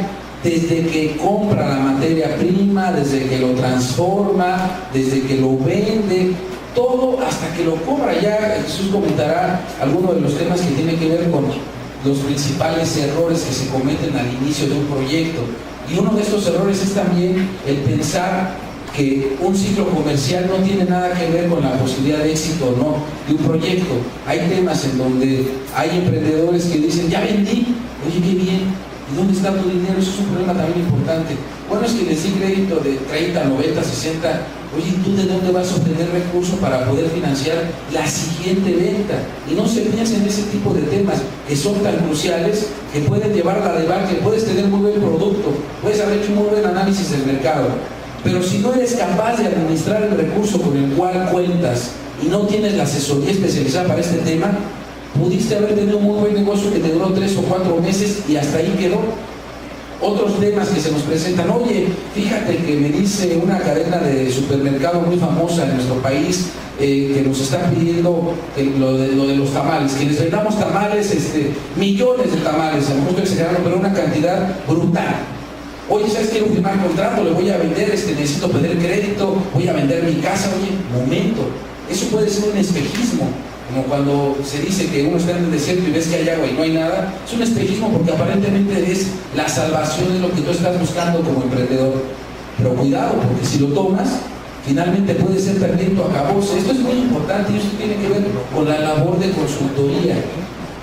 desde que compra la materia prima, desde que lo transforma, desde que lo vende, todo hasta que lo cobra. Ya Jesús comentará algunos de los temas que tienen que ver con los principales errores que se cometen al inicio de un proyecto. Y uno de estos errores es también el pensar que un ciclo comercial no tiene nada que ver con la posibilidad de éxito o no de un proyecto. Hay temas en donde hay emprendedores que dicen, ya vendí, oye, qué bien, ¿y dónde está tu dinero? Eso es un problema también importante. Bueno, es que les di crédito de 30, 90, 60, oye, ¿tú de dónde vas a obtener recursos para poder financiar la siguiente venta? Y no se piensa en ese tipo de temas que son tan cruciales, que pueden llevar a la debacle. Puedes tener muy buen producto, puedes haber hecho un muy buen análisis del mercado, pero si no eres capaz de administrar el recurso con el cual cuentas y no tienes la asesoría especializada para este tema, pudiste haber tenido un muy buen negocio que te duró 3 o 4 meses y hasta ahí quedó. Otros temas que se nos presentan, oye, fíjate que me dice una cadena de supermercado muy famosa en nuestro país que nos está pidiendo lo de los tamales, que les vendamos tamales, millones de tamales, a lo mejor estoy exagerando, pero una cantidad brutal. Oye, ¿sabes? Quiero firmar contrato, le voy a vender, necesito pedir crédito, voy a vender mi casa. Oye, momento, eso puede ser un espejismo. Como cuando se dice que uno está en el desierto y ves que hay agua y no hay nada, es un espejismo porque aparentemente es la salvación, es lo que tú estás buscando como emprendedor. Pero cuidado, porque si lo tomas, finalmente puede ser también tu acabose. Esto es muy importante y esto tiene que ver con la labor de consultoría.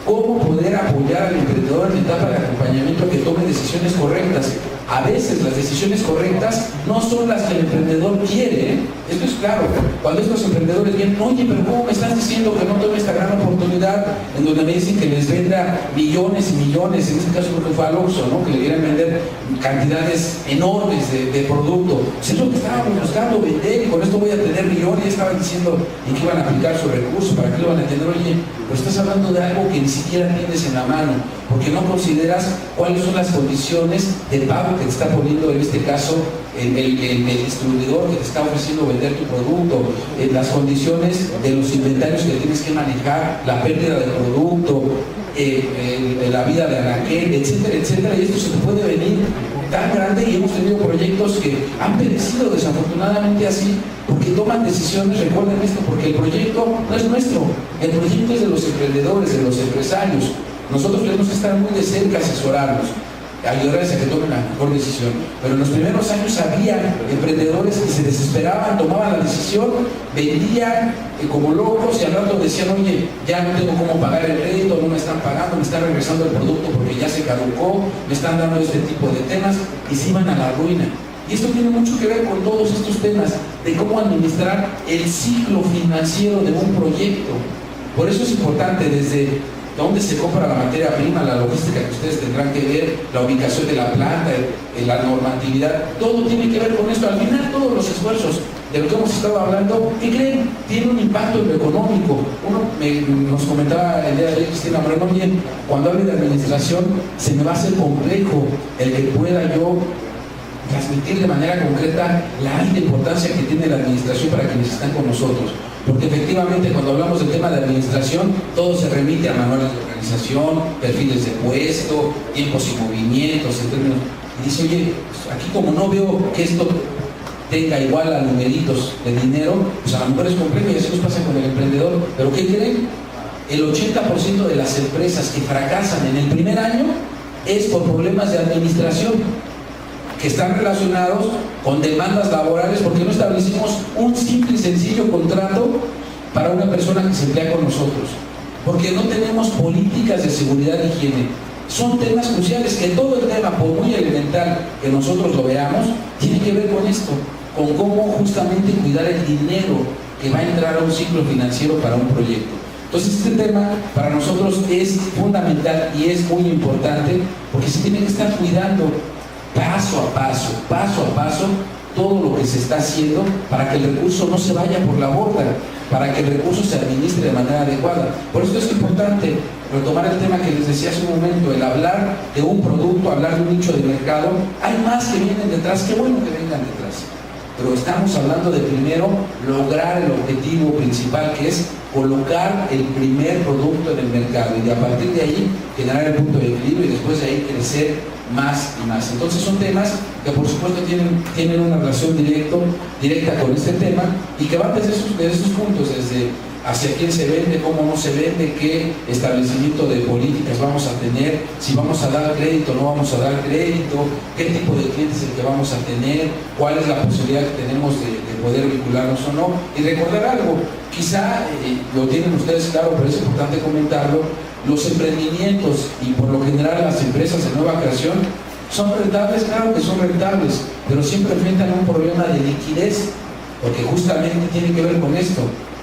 Cómo poder apoyar al emprendedor en la etapa de acompañamiento que tome decisiones correctas. A veces las decisiones correctas no son las que el emprendedor quiere, ¿eh? Esto es claro. Cuando estos emprendedores vienen, oye, pero ¿cómo me estás diciendo que no tome esta gran oportunidad en donde me dicen que les venda millones y millones? En este caso creo que fue al Oxxo, ¿no? Que le quieran vender cantidades enormes de producto. Pues es lo que estábamos buscando, vender, y con esto voy a tener millones. Y estaban diciendo en qué iban a aplicar su recurso, para qué lo van a tener. Oye, pero estás hablando de algo que ni siquiera tienes en la mano, porque no consideras cuáles son las condiciones de pago que te está poniendo, en este caso, el distribuidor que te está ofreciendo vender tu producto, las condiciones de los inventarios que tienes que manejar, la pérdida del producto, la vida de anaquel, etcétera, etcétera. Y esto se te puede venir tan grande, y hemos tenido proyectos que han perecido desafortunadamente así, porque toman decisiones. Recuerden esto, porque el proyecto no es nuestro, el proyecto es de los emprendedores, de los empresarios. Nosotros tenemos que estar muy de cerca, asesorarnos, ayudarles a que tomen la mejor decisión. Pero en los primeros años había emprendedores que se desesperaban, tomaban la decisión, vendían como locos, y al rato decían, oye, ya no tengo cómo pagar el crédito, no me están pagando, me están regresando el producto porque ya se caducó, me están dando este tipo de temas, y se iban a la ruina. Y esto tiene mucho que ver con todos estos temas de cómo administrar el ciclo financiero de un proyecto. Por eso es importante desde dónde se compra la materia prima, la logística que ustedes tendrán que ver, la ubicación de la planta, la normatividad, todo tiene que ver con esto. Al final, todos los esfuerzos de lo que hemos estado hablando, ¿qué creen? Tiene un impacto en lo económico. Nos comentaba el día de hoy Cristina Moreno, bien, cuando hable de administración, se me va a hacer complejo el que pueda yo transmitir de manera concreta la alta importancia que tiene la administración para quienes están con nosotros. Porque efectivamente, cuando hablamos del tema de administración, todo se remite a manuales de organización, perfiles de puesto, tiempos y movimientos, en términos. Y dice, oye, aquí como no veo que esto tenga igual a numeritos de dinero, pues a lo mejor es complejo, y así nos pasa con el emprendedor. ¿Pero qué creen? El 80% de las empresas que fracasan en el primer año es por problemas de administración, que están relacionados con demandas laborales, porque no establecimos un simple y sencillo contrato para una persona que se emplea con nosotros, porque no tenemos políticas de seguridad e higiene. Son temas cruciales que todo el tema, por muy elemental que nosotros lo veamos, tiene que ver con esto, con cómo justamente cuidar el dinero que va a entrar a un ciclo financiero para un proyecto. Entonces este tema para nosotros es fundamental y es muy importante, porque se tiene que estar cuidando paso a paso, todo lo que se está haciendo para que el recurso no se vaya por la borda, para que el recurso se administre de manera adecuada. Por eso es importante retomar el tema que les decía hace un momento, el hablar de un producto, hablar de un nicho de mercado. Hay más que vienen detrás, qué bueno que vengan detrás, pero estamos hablando de primero lograr el objetivo principal, que es colocar el primer producto en el mercado, y a partir de ahí generar el punto de equilibrio, y después de ahí crecer más y más. Entonces son temas que por supuesto tienen una relación directa con este tema, y que van desde esos puntos, desde hacia quién se vende, cómo no se vende, qué establecimiento de políticas vamos a tener, si vamos a dar crédito o no vamos a dar crédito, qué tipo de clientes es el que vamos a tener, cuál es la posibilidad que tenemos de poder vincularnos o no. Y recordar algo, quizá lo tienen ustedes claro, pero es importante comentarlo, los emprendimientos y por lo general las empresas de nueva creación son rentables, claro que son rentables, pero siempre enfrentan un problema de liquidez, porque justamente tiene que ver con esto,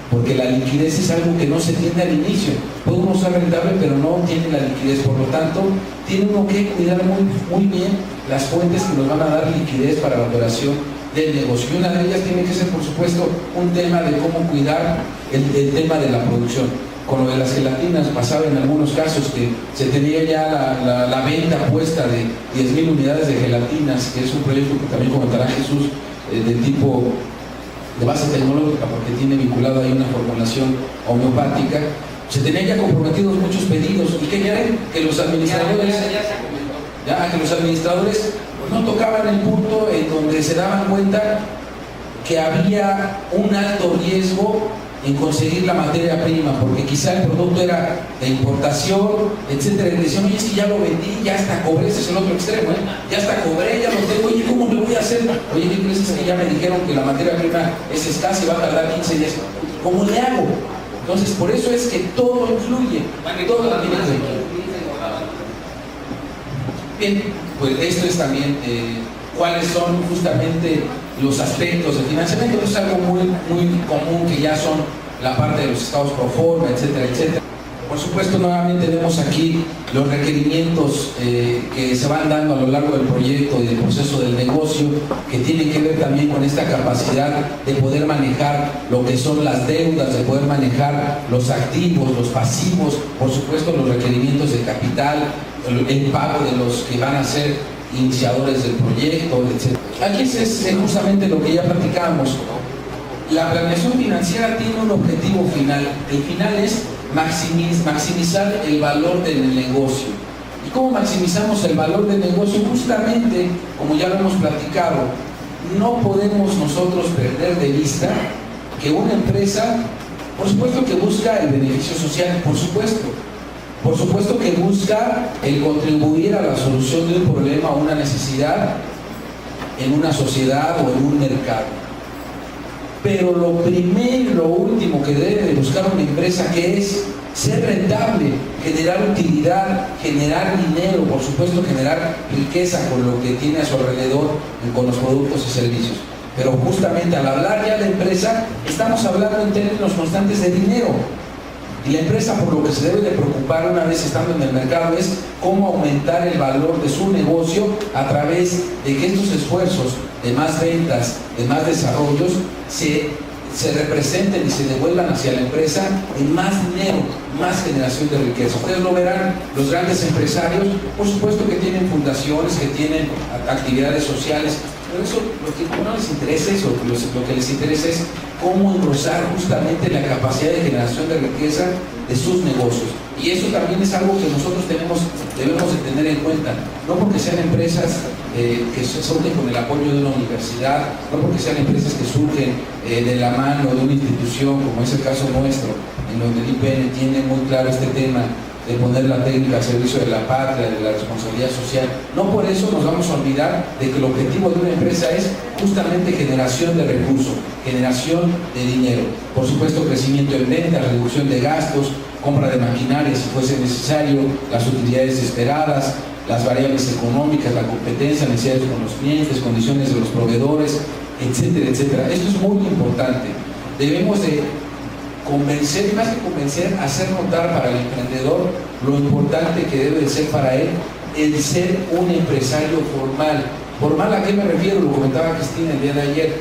porque la liquidez es algo que no se tiene al inicio. Puede uno ser rentable, pero no tiene la liquidez, por lo tanto, tiene uno que cuidar muy bien las fuentes que nos van a dar liquidez para la operación del negocio. Y una de ellas tiene que ser, por supuesto, un tema de cómo cuidar el tema de la producción. Con lo de las gelatinas pasaba en algunos casos que se tenía ya la venta puesta de 10,000 unidades de gelatinas, que es un proyecto que también comentará Jesús, de tipo de base tecnológica, porque tiene vinculado ahí una formulación homeopática. Se tenían ya comprometidos muchos pedidos, y que que los administradores que los administradores no tocaban el punto en donde se daban cuenta que había un alto riesgo en conseguir la materia prima, porque quizá el producto era de importación, etcétera, y decían, oye, es que ya lo vendí, ya hasta cobré, ese es el otro extremo, ya hasta cobré, ya lo tengo, oye, ¿cómo me voy a hacer? Oye, ¿qué crees? Es que ya me dijeron que la materia prima es escasa y va a tardar 15 días. ¿Cómo le hago? Entonces, por eso es que todo influye, todo tiene que ver. Bien, pues esto es también cuáles son justamente los aspectos de financiamiento. Esto es algo muy común, que ya son la parte de los estados pro forma, etcétera, etcétera. Por supuesto, nuevamente vemos aquí los requerimientos que se van dando a lo largo del proyecto y del proceso del negocio, que tienen que ver también con esta capacidad de poder manejar lo que son las deudas, de poder manejar los activos, los pasivos, por supuesto los requerimientos de capital, el pago de los que van a ser iniciadores del proyecto, etc. Aquí es justamente lo que ya platicamos. La planeación financiera tiene un objetivo final. El final es maximizar el valor del negocio. ¿Y cómo maximizamos el valor del negocio? Justamente, como ya lo hemos platicado, no podemos nosotros perder de vista que una empresa, por supuesto que busca el beneficio social, por supuesto que busca el contribuir a la solución de un problema o una necesidad en una sociedad o en un mercado. Pero lo primero y lo último que debe de buscar una empresa, que es ser rentable, generar utilidad, generar dinero, por supuesto generar riqueza con lo que tiene a su alrededor, con los productos y servicios. Pero justamente al hablar ya de empresa, estamos hablando en términos constantes de dinero. Y la empresa, por lo que se debe de preocupar una vez estando en el mercado, es cómo aumentar el valor de su negocio a través de que estos esfuerzos de más ventas, de más desarrollos, se representen y se devuelvan hacia la empresa en más dinero, más generación de riqueza. Ustedes lo verán, los grandes empresarios, por supuesto que tienen fundaciones, que tienen actividades sociales, pero eso lo que no les interesa es, lo que les interesa es cómo engrosar justamente la capacidad de generación de riqueza de sus negocios. Y eso también es algo que nosotros debemos de tener en cuenta, no porque sean empresas que surgen con el apoyo de una universidad, no porque sean empresas que surgen de la mano de una institución, como es el caso nuestro, en donde el IPN tiene muy claro este tema de poner la técnica al servicio de la patria, de la responsabilidad social. No por eso nos vamos a olvidar de que el objetivo de una empresa es justamente generación de recursos, generación de dinero. Por supuesto, crecimiento en ventas, reducción de gastos, compra de maquinaria si fuese necesario, las utilidades esperadas, las variables económicas, la competencia, necesidades con los clientes, condiciones de los proveedores, etcétera, etcétera. Esto es muy importante. Debemos de convencer, y más que convencer, hacer notar para el emprendedor lo importante que debe de ser para él el ser un empresario formal. ¿Formal a qué me refiero? Lo comentaba Cristina el día de ayer.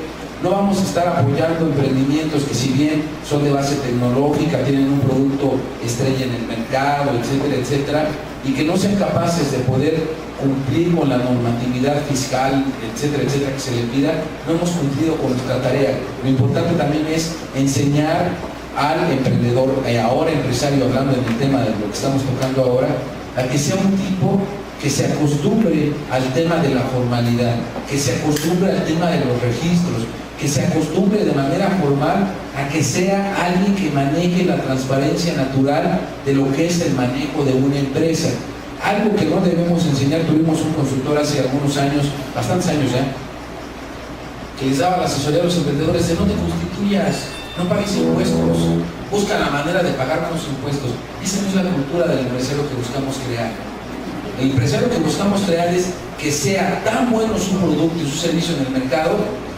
No vamos a estar apoyando emprendimientos que, si bien son de base tecnológica, tienen un producto estrella en el mercado, etcétera, etcétera, y que no sean capaces de poder cumplir con la normatividad fiscal, etcétera, etcétera, que se les pida. No hemos cumplido con nuestra tarea. Lo importante también es enseñar al emprendedor, ahora empresario, hablando en el tema de lo que estamos tocando ahora, a que sea un tipo que se acostumbre al tema de la formalidad, que se acostumbre al tema de los registros, que se acostumbre de manera formal a que sea alguien que maneje la transparencia natural de lo que es el manejo de una empresa. Algo que no debemos enseñar. Tuvimos un consultor hace algunos años, bastantes años ya, que les daba la asesoría a los emprendedores de no te constituyas, no pagues impuestos, busca la manera de pagar menos impuestos. Esa no es la cultura del empresario que buscamos crear. El empresario que buscamos crear es que sea tan bueno su producto y su servicio en el mercado,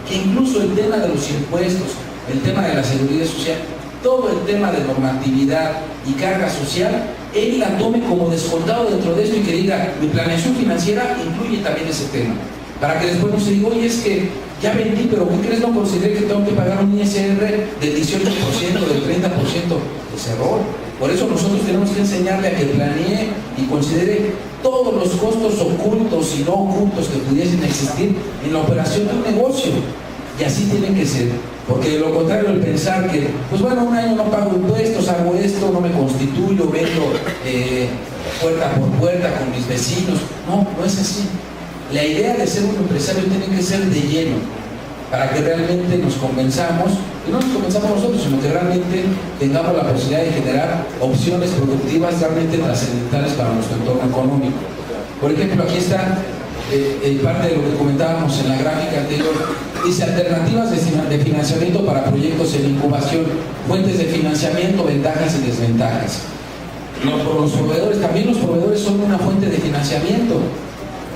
que incluso el tema de los impuestos, el tema de la seguridad social, todo el tema de normatividad y carga social, él la tome como descontado dentro de esto y que diga, mi planeación financiera incluye también ese tema. Para que después no se diga, oye, es que ya vendí, pero ¿qué crees? No consideré que tengo que pagar un ISR del 18%, del 30%. Es error. Por eso nosotros tenemos que enseñarle a que planee y considere todos los costos ocultos y no ocultos que pudiesen existir en la operación de un negocio. Y así tiene que ser. Porque de lo contrario, el pensar que, pues bueno, un año no pago impuestos, hago esto, no me constituyo, vendo puerta por puerta con mis vecinos. No, no es así. La idea de ser un empresario tiene que ser de lleno, para que realmente nos convenzamos, y no nos convenzamos nosotros, sino que realmente tengamos la posibilidad de generar opciones productivas realmente trascendentales para nuestro entorno económico. Por ejemplo, aquí está parte de lo que comentábamos en la gráfica anterior. Dice alternativas de financiamiento para proyectos en incubación, fuentes de financiamiento, ventajas y desventajas. Los proveedores, también los proveedores son una fuente de financiamiento.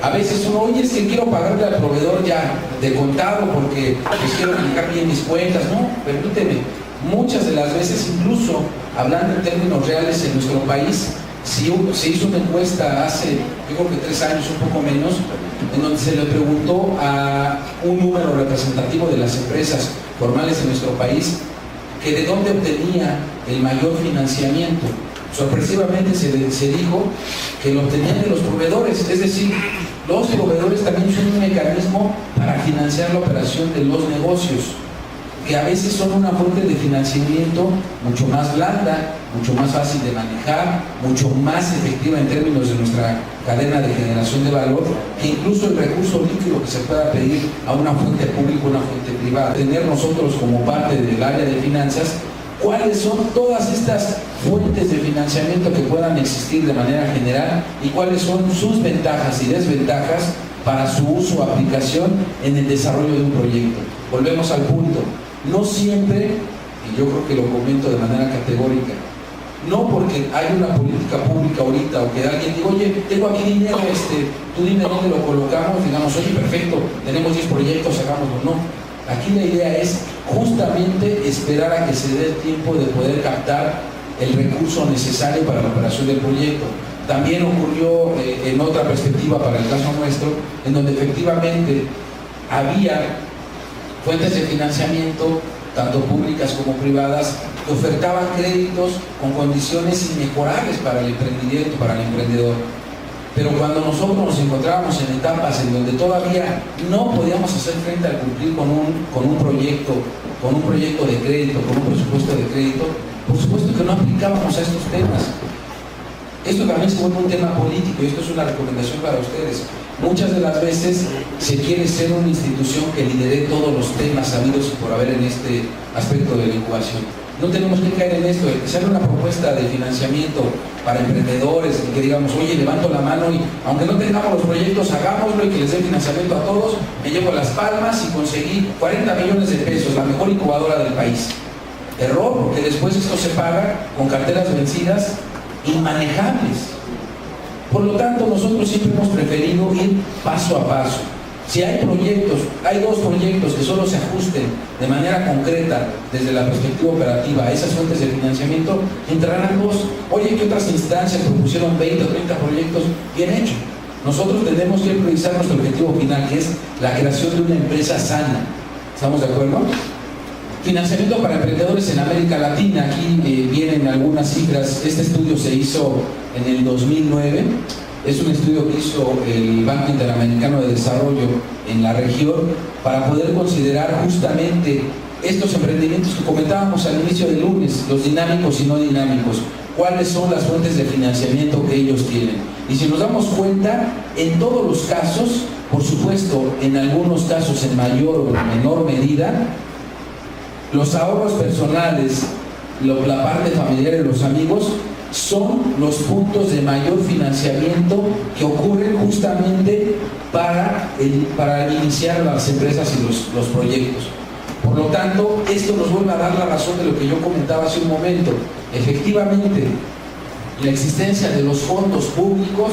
A veces uno, oye, es que quiero pagarle al proveedor ya de contado porque pues quiero manejar bien mis cuentas. No, permíteme. Muchas de las veces, incluso hablando en términos reales en nuestro país, se hizo una encuesta hace, yo creo que 3 años, un poco menos, en donde se le preguntó a un número representativo de las empresas formales de nuestro país que de dónde obtenía el mayor financiamiento. Sorpresivamente se dijo que lo obtenían de los proveedores, es decir, los proveedores también son un mecanismo para financiar la operación de los negocios, que a veces son una fuente de financiamiento mucho más blanda, mucho más fácil de manejar, mucho más efectiva en términos de nuestra cadena de generación de valor, que incluso el recurso líquido que se pueda pedir a una fuente pública o una fuente privada. Tener nosotros como parte del área de finanzas cuáles son todas estas fuentes de financiamiento que puedan existir de manera general y cuáles son sus ventajas y desventajas para su uso o aplicación en el desarrollo de un proyecto. Volvemos al punto. No siempre, y yo creo que lo comento de manera categórica, no porque hay una política pública ahorita o que alguien diga, oye, tengo aquí dinero, tú dime dónde lo colocamos, digamos, oye, perfecto, tenemos 10 proyectos, hagámoslo. No. Aquí la idea es justamente esperar a que se dé el tiempo de poder captar el recurso necesario para la operación del proyecto. También ocurrió en otra perspectiva para el caso nuestro, en donde efectivamente había fuentes de financiamiento, tanto públicas como privadas, que ofertaban créditos con condiciones inmejorables para el emprendimiento, para el emprendedor. Pero cuando nosotros nos encontrábamos en etapas en donde todavía no podíamos hacer frente al cumplir con un proyecto de crédito, con un presupuesto de crédito, por supuesto que no aplicábamos a estos temas. Esto también se vuelve un tema político y esto es una recomendación para ustedes. Muchas de las veces se quiere ser una institución que lidere todos los temas habidos y por haber en este aspecto de la incubación. No tenemos que caer en esto, que sea una propuesta de financiamiento para emprendedores, que digamos, oye, levanto la mano y aunque no tengamos los proyectos, hagámoslo y que les dé financiamiento a todos, me llevo las palmas y conseguí 40 millones de pesos, la mejor incubadora del país. Error, porque después esto se paga con carteras vencidas inmanejables. Por lo tanto, nosotros siempre hemos preferido ir paso a paso. Si hay proyectos, hay 2 proyectos que solo se ajusten de manera concreta desde la perspectiva operativa a esas fuentes de financiamiento, entrarán 2. Oye, ¿qué otras instancias propusieron 20 o 30 proyectos? Bien hecho. Nosotros tenemos que priorizar nuestro objetivo final, que es la creación de una empresa sana. ¿Estamos de acuerdo? Financiamiento para emprendedores en América Latina. Aquí vienen algunas cifras. Este estudio se hizo en el 2009. Es un estudio que hizo el Banco Interamericano de Desarrollo en la región para poder considerar justamente estos emprendimientos que comentábamos al inicio del lunes, los dinámicos y no dinámicos. cuáles son las fuentes de financiamiento que ellos tienen. Y si nos damos cuenta, en todos los casos, por supuesto, en algunos casos en mayor o en menor medida, los ahorros personales, la parte familiar y los amigos son los puntos de mayor financiamiento que ocurren justamente para iniciar las empresas y los proyectos. Por lo tanto, esto nos vuelve a dar la razón de lo que yo comentaba hace un momento. Efectivamente, la existencia de los fondos públicos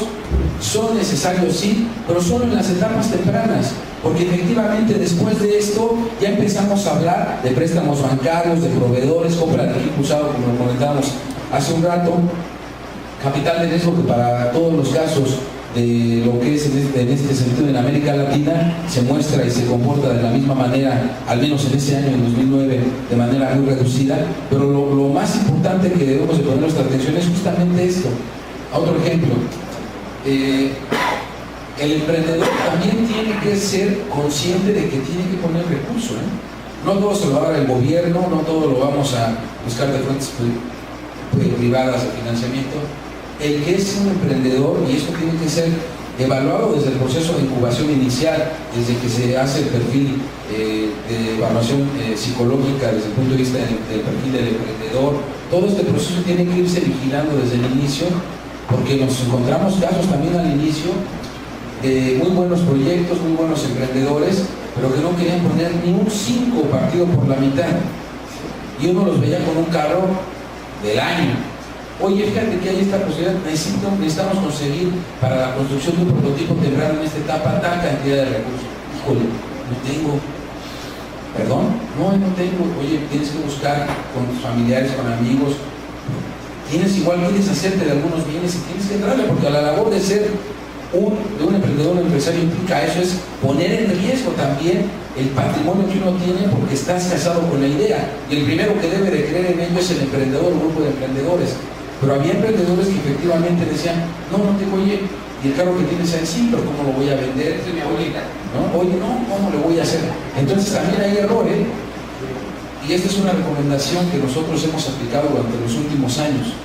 son necesarios, sí, pero solo en las etapas tempranas, porque efectivamente después de esto ya empezamos a hablar de préstamos bancarios, de proveedores, compra de equipo usado, como lo comentábamos hace un rato, capital de riesgo que para todos los casos de lo que es en este sentido en América Latina se muestra y se comporta de la misma manera, al menos en ese año, en 2009, de manera muy reducida, pero lo más importante que debemos de poner nuestra atención es justamente esto. Otro ejemplo, el emprendedor también tiene que ser consciente de que tiene que poner recursos, No todo se lo va a dar el gobierno, no todo lo vamos a buscar de fuentes privadas de financiamiento. El que es un emprendedor, y esto tiene que ser evaluado desde el proceso de incubación inicial, desde que se hace el perfil de evaluación psicológica, desde el punto de vista del perfil del emprendedor, todo este proceso tiene que irse vigilando desde el inicio, porque nos encontramos casos también al inicio de muy buenos proyectos, muy buenos emprendedores, pero que no querían poner ni un 5 partido por la mitad, y uno los veía con un carro del año. Oye, fíjate que hay esta posibilidad, necesitamos conseguir para la construcción de un prototipo temprano en esta etapa tal cantidad de recursos. Híjole, no tengo. ¿Perdón? No tengo. Oye, tienes que buscar con tus familiares, con amigos. Quieres hacerte de algunos bienes y tienes que entrarle, porque a la labor de ser un emprendedor, un empresario implica eso, es poner en riesgo también el patrimonio que uno tiene, porque estás casado con la idea. Y el primero que debe de creer en ello es el emprendedor, un grupo de emprendedores. Pero había emprendedores que efectivamente decían, no tengo, oye, y el carro que tienes ahí, sí, pero ¿cómo lo voy a vender? Es mi abuelita. Oye, ¿cómo le voy a hacer? Entonces también hay errores, y esta es una recomendación que nosotros hemos aplicado durante los últimos años.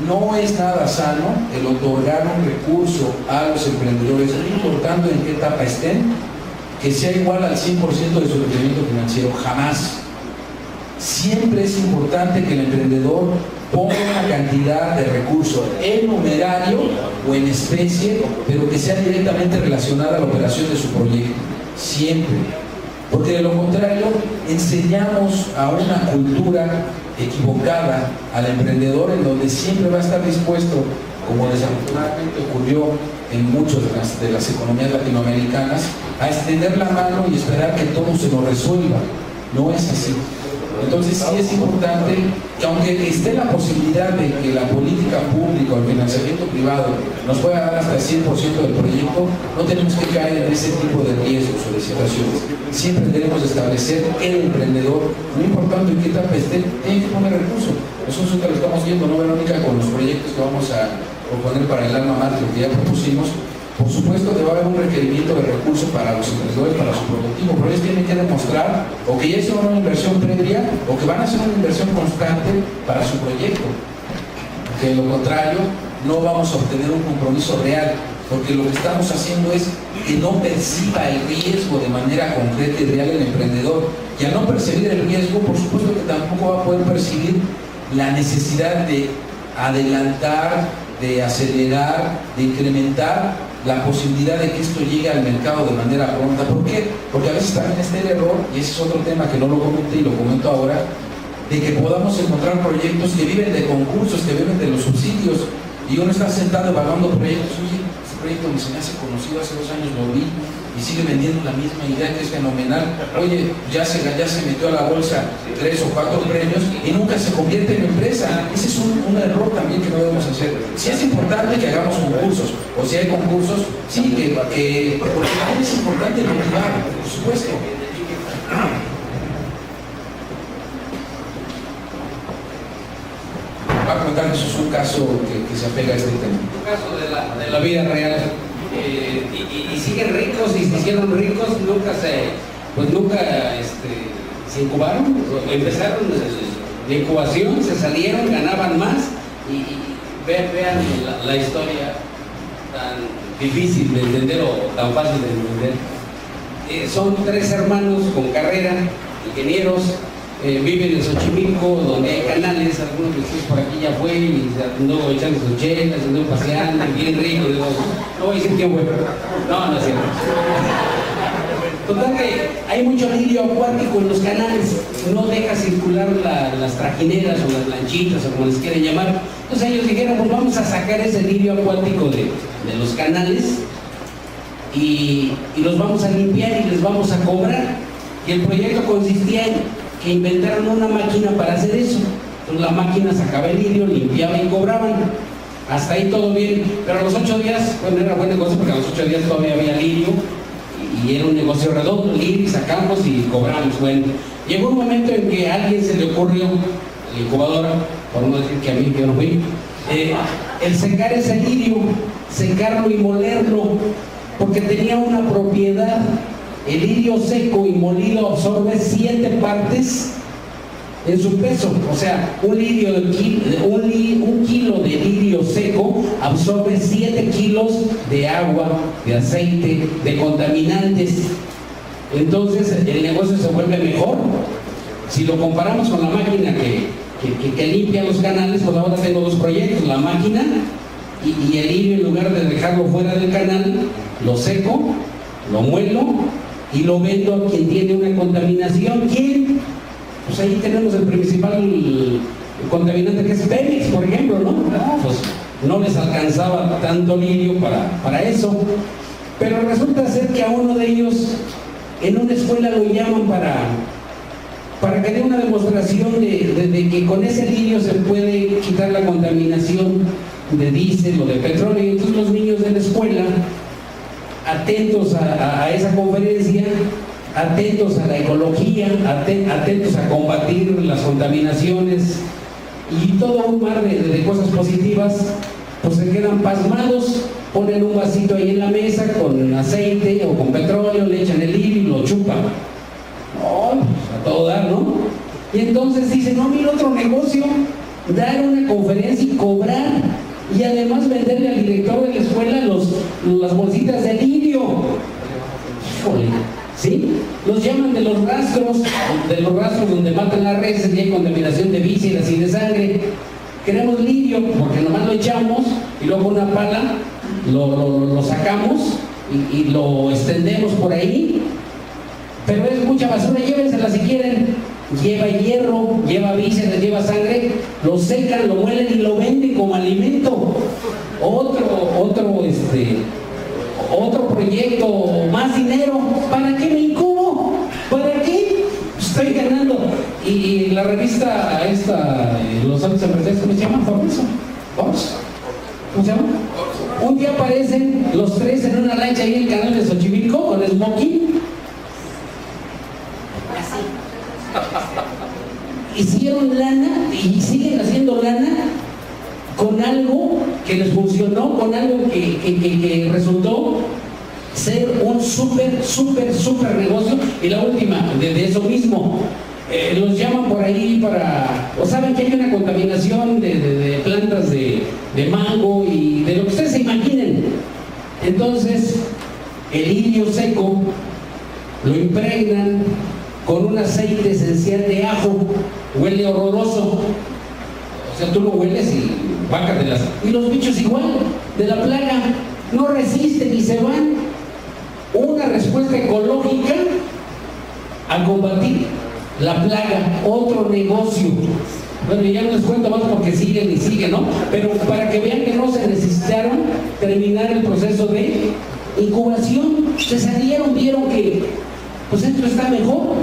No es nada sano el otorgar un recurso a los emprendedores, no importando en qué etapa estén, que sea igual al 100% de su requerimiento financiero, jamás. Siempre es importante que el emprendedor ponga una cantidad de recursos en numerario o en especie, pero que sea directamente relacionada a la operación de su proyecto. Siempre. Porque de lo contrario, enseñamos a una cultura equivocada al emprendedor, en donde siempre va a estar dispuesto, como desafortunadamente ocurrió en muchas de las economías latinoamericanas, a extender la mano y esperar que todo se lo resuelva. No es así. Entonces sí es importante que, aunque esté la posibilidad de que la política pública o el financiamiento privado nos pueda dar hasta el 100% del proyecto, no tenemos que caer en ese tipo de riesgos o de situaciones. Siempre debemos establecer que el emprendedor, no importando en qué etapa esté, tiene que poner recursos. Nosotros lo estamos viendo, ¿no, Verónica?, con los proyectos que vamos a proponer para el alma mater que ya propusimos. Por supuesto que va a haber un requerimiento de recursos para los emprendedores, para su prototipo, pero ellos tienen que demostrar o que ya hicieron una inversión previa o que van a hacer una inversión constante para su proyecto. Porque de lo contrario no vamos a obtener un compromiso real, porque lo que estamos haciendo es que no perciba el riesgo de manera concreta y real el emprendedor. Y al no percibir el riesgo, por supuesto que tampoco va a poder percibir la necesidad de adelantar, de acelerar, de incrementar la posibilidad de que esto llegue al mercado de manera pronta. ¿Por qué? Porque a veces también está el error, y ese es otro tema que no lo comenté y lo comento ahora, de que podamos encontrar proyectos que viven de concursos, que viven de los subsidios, y uno está sentado evaluando proyectos. Oye, este proyecto me se me hace conocido, hace 2 años lo vi, y sigue vendiendo la misma idea, que es fenomenal. Oye, ya se metió a la bolsa 3 o 4 premios y nunca se convierte en empresa. Ese es un error también que no debemos hacer. Sí es importante que hagamos concursos, o si hay concursos, sí, porque también es importante motivar, por supuesto. Va a comentar que eso es un caso que se apega a este tema. Un caso de la vida real. Y siguen ricos y se hicieron ricos, nunca se incubaron, empezaron de incubación, se salieron, ganaban más y vean la historia tan difícil de entender o tan fácil de entender. Son 3 hermanos con carrera, ingenieros, viven en Xochimilco, donde hay canales. Algunos de ustedes por aquí ya fue y se andó echando sus chelas, se andó paseando, bien rico. Digo, no voy a decir quién fue, pero no es cierto. Total que hay mucho lirio acuático en los canales, no deja circular las trajineras o las lanchitas o como les quieren llamar. Entonces ellos dijeron, pues vamos a sacar ese lirio acuático de los canales y los vamos a limpiar y les vamos a cobrar. Y el proyecto consistía en que inventaron una máquina para hacer eso. Entonces la máquina sacaba el lirio, limpiaba y cobraban. Hasta ahí todo bien, pero a los 8 días, bueno, era buen negocio porque a los 8 días todavía había lirio y era un negocio redondo, lirio, sacamos y cobramos. Bueno, llegó un momento en que a alguien se le ocurrió, la incubadora, por no decir que a mí, que yo no fui, el secar ese lirio, secarlo y molerlo, porque tenía una propiedad. El lirio seco y molido absorbe 7 partes en su peso. O sea, un kilo de lirio seco absorbe 7 kilos de agua, de aceite, de contaminantes. Entonces el negocio se vuelve mejor. Si lo comparamos con la máquina que limpia los canales, pues ahora tengo 2 proyectos: la máquina y el lirio, en lugar de dejarlo fuera del canal, lo seco, lo muelo y lo vendo a quien tiene una contaminación. ¿Quién? Pues ahí tenemos el principal contaminante, que es Pemex, por ejemplo, ¿no? Pues no les alcanzaba tanto lirio para eso. Pero resulta ser que a uno de ellos en una escuela lo llaman para que dé una demostración de que con ese lirio se puede quitar la contaminación de diésel o de petróleo. Y entonces los niños de la escuela, atentos a esa conferencia, atentos a la ecología, atentos a combatir las contaminaciones y todo un mar de cosas positivas, pues se quedan pasmados, ponen un vasito ahí en la mesa con aceite o con petróleo, le echan el lirio y lo chupan. No, pues a todo dar, ¿no? Y entonces dicen, no, mira, otro negocio, dar una conferencia y cobrar, y además venderle al director de la escuela las bolsitas de lirio. Híjole, ¿sí? Los llaman de los rastros donde matan las reses y hay contaminación de vísceras y de sangre. Queremos lirio porque nomás lo echamos y luego una pala lo sacamos y lo extendemos por ahí. Pero es mucha basura, llévensela si quieren. Lleva hierro, lleva vísceras, lleva sangre, lo secan, lo muelen y lo venden como alimento. Otro proyecto, más dinero. ¿Para qué me incubo? ¿Para qué? Estoy ganando. Y la revista esta, Los Altos Empresarios, ¿cómo se llama? ¿Famoso? ¿Vamos? ¿Cómo se llama? Un día aparecen los 3 en una lancha ahí en el canal de Xochimilco con smoking. Hicieron lana y siguen haciendo lana con algo que les funcionó, con algo que resultó ser un súper negocio. Y la última, de eso mismo, los llaman por ahí o saben que hay una contaminación de plantas de mango y de lo que ustedes se imaginen. Entonces el lirio seco lo impregnan con un aceite esencial de ajo, huele horroroso. O sea, tú lo hueles y bácatelas. Y los bichos igual, de la plaga, no resisten y se van. Una respuesta ecológica a combatir la plaga, otro negocio. Bueno, ya no les cuento más porque siguen y siguen, ¿no? Pero para que vean que no se necesitaron terminar el proceso de incubación, se salieron, vieron que pues esto está mejor.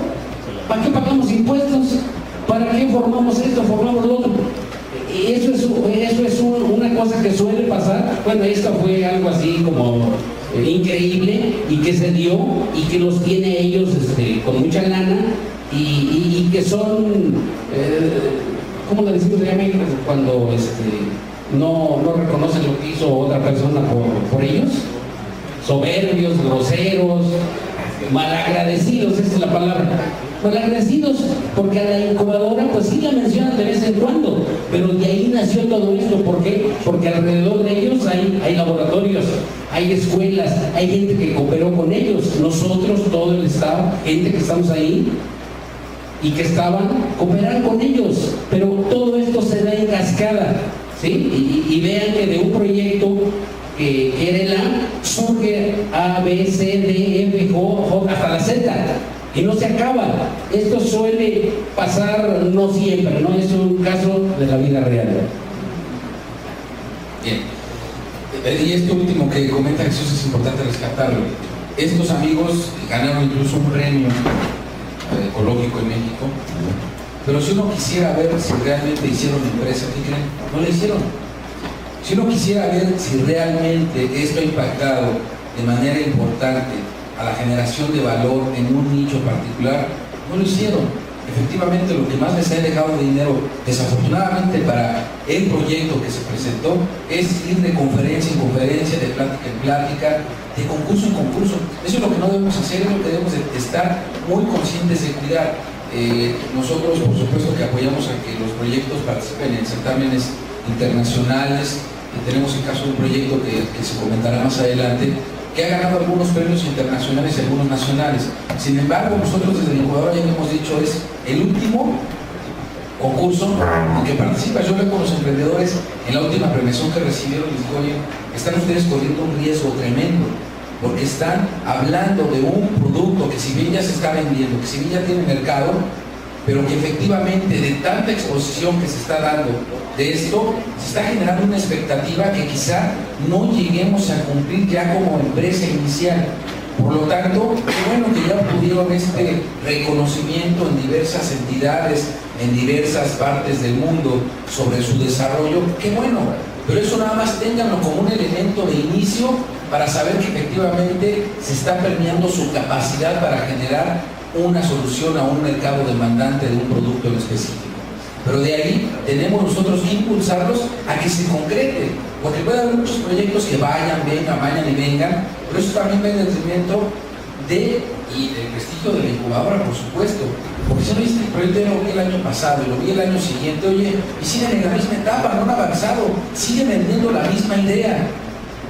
¿Para qué pagamos impuestos? ¿Para qué formamos esto, formamos lo otro? Y eso es una cosa que suele pasar. Bueno, esto fue algo así como increíble y que se dio y que los tiene ellos con mucha lana y que son, ¿cómo le decimos allá en México? Cuando no reconocen lo que hizo otra persona por ellos, soberbios, groseros. malagradecidos, esa es la palabra. Malagradecidos, porque a la incubadora pues sí la mencionan de vez en cuando, pero de ahí nació todo esto. ¿Por qué? Porque alrededor de ellos hay laboratorios, hay escuelas, hay gente que cooperó con ellos. Nosotros, todo el estado, gente que estamos ahí y que cooperaron con ellos. Pero todo esto se da en cascada, ¿sí? Y vean que de un proyecto que era el A, surge A, B, C, D, F, J, hasta la Z, y no se acaba. Esto suele pasar, no siempre, ¿no? Es un caso de la vida real. Bien. Y esto último que comenta Jesús es importante rescatarlo. Estos amigos ganaron incluso un premio ecológico en México, pero si uno quisiera ver si realmente hicieron empresa, ¿qué creen? No la hicieron. Si uno quisiera ver si realmente esto ha impactado de manera importante a la generación de valor en un nicho particular, no lo hicieron. Efectivamente, lo que más les ha dejado de dinero, desafortunadamente para el proyecto que se presentó, es ir de conferencia en conferencia, de plática en plática, de concurso en concurso. Eso es lo que no debemos hacer, es lo que debemos de estar muy conscientes de cuidar. Nosotros, por supuesto, que apoyamos a que los proyectos participen en certámenes internacionales. Tenemos el caso de un proyecto que se comentará más adelante, que ha ganado algunos premios internacionales y algunos nacionales. Sin embargo, nosotros desde la incubadora ya hemos dicho, es el último concurso en que participa. Yo veo con los emprendedores en la última premiación que recibieron, les digo, oye, están ustedes corriendo un riesgo tremendo, porque están hablando de un producto que si bien ya se está vendiendo, que si bien ya tiene mercado, pero que efectivamente de tanta exposición que se está dando de esto, se está generando una expectativa que quizá no lleguemos a cumplir ya como empresa inicial. Por lo tanto, qué bueno que ya obtuvieron este reconocimiento en diversas entidades, en diversas partes del mundo sobre su desarrollo, qué bueno, pero eso nada más ténganlo como un elemento de inicio para saber que efectivamente se está permeando su capacidad para generar una solución a un mercado demandante de un producto en específico. Pero de ahí tenemos nosotros que impulsarlos a que se concrete, porque puede haber muchos proyectos que vayan y vengan, pero eso también va en detrimento del prestigio de la incubadora, por supuesto. Porque si no viste el proyecto, yo lo vi el año pasado y lo vi el año siguiente, oye, y siguen en la misma etapa, no han avanzado, siguen vendiendo la misma idea.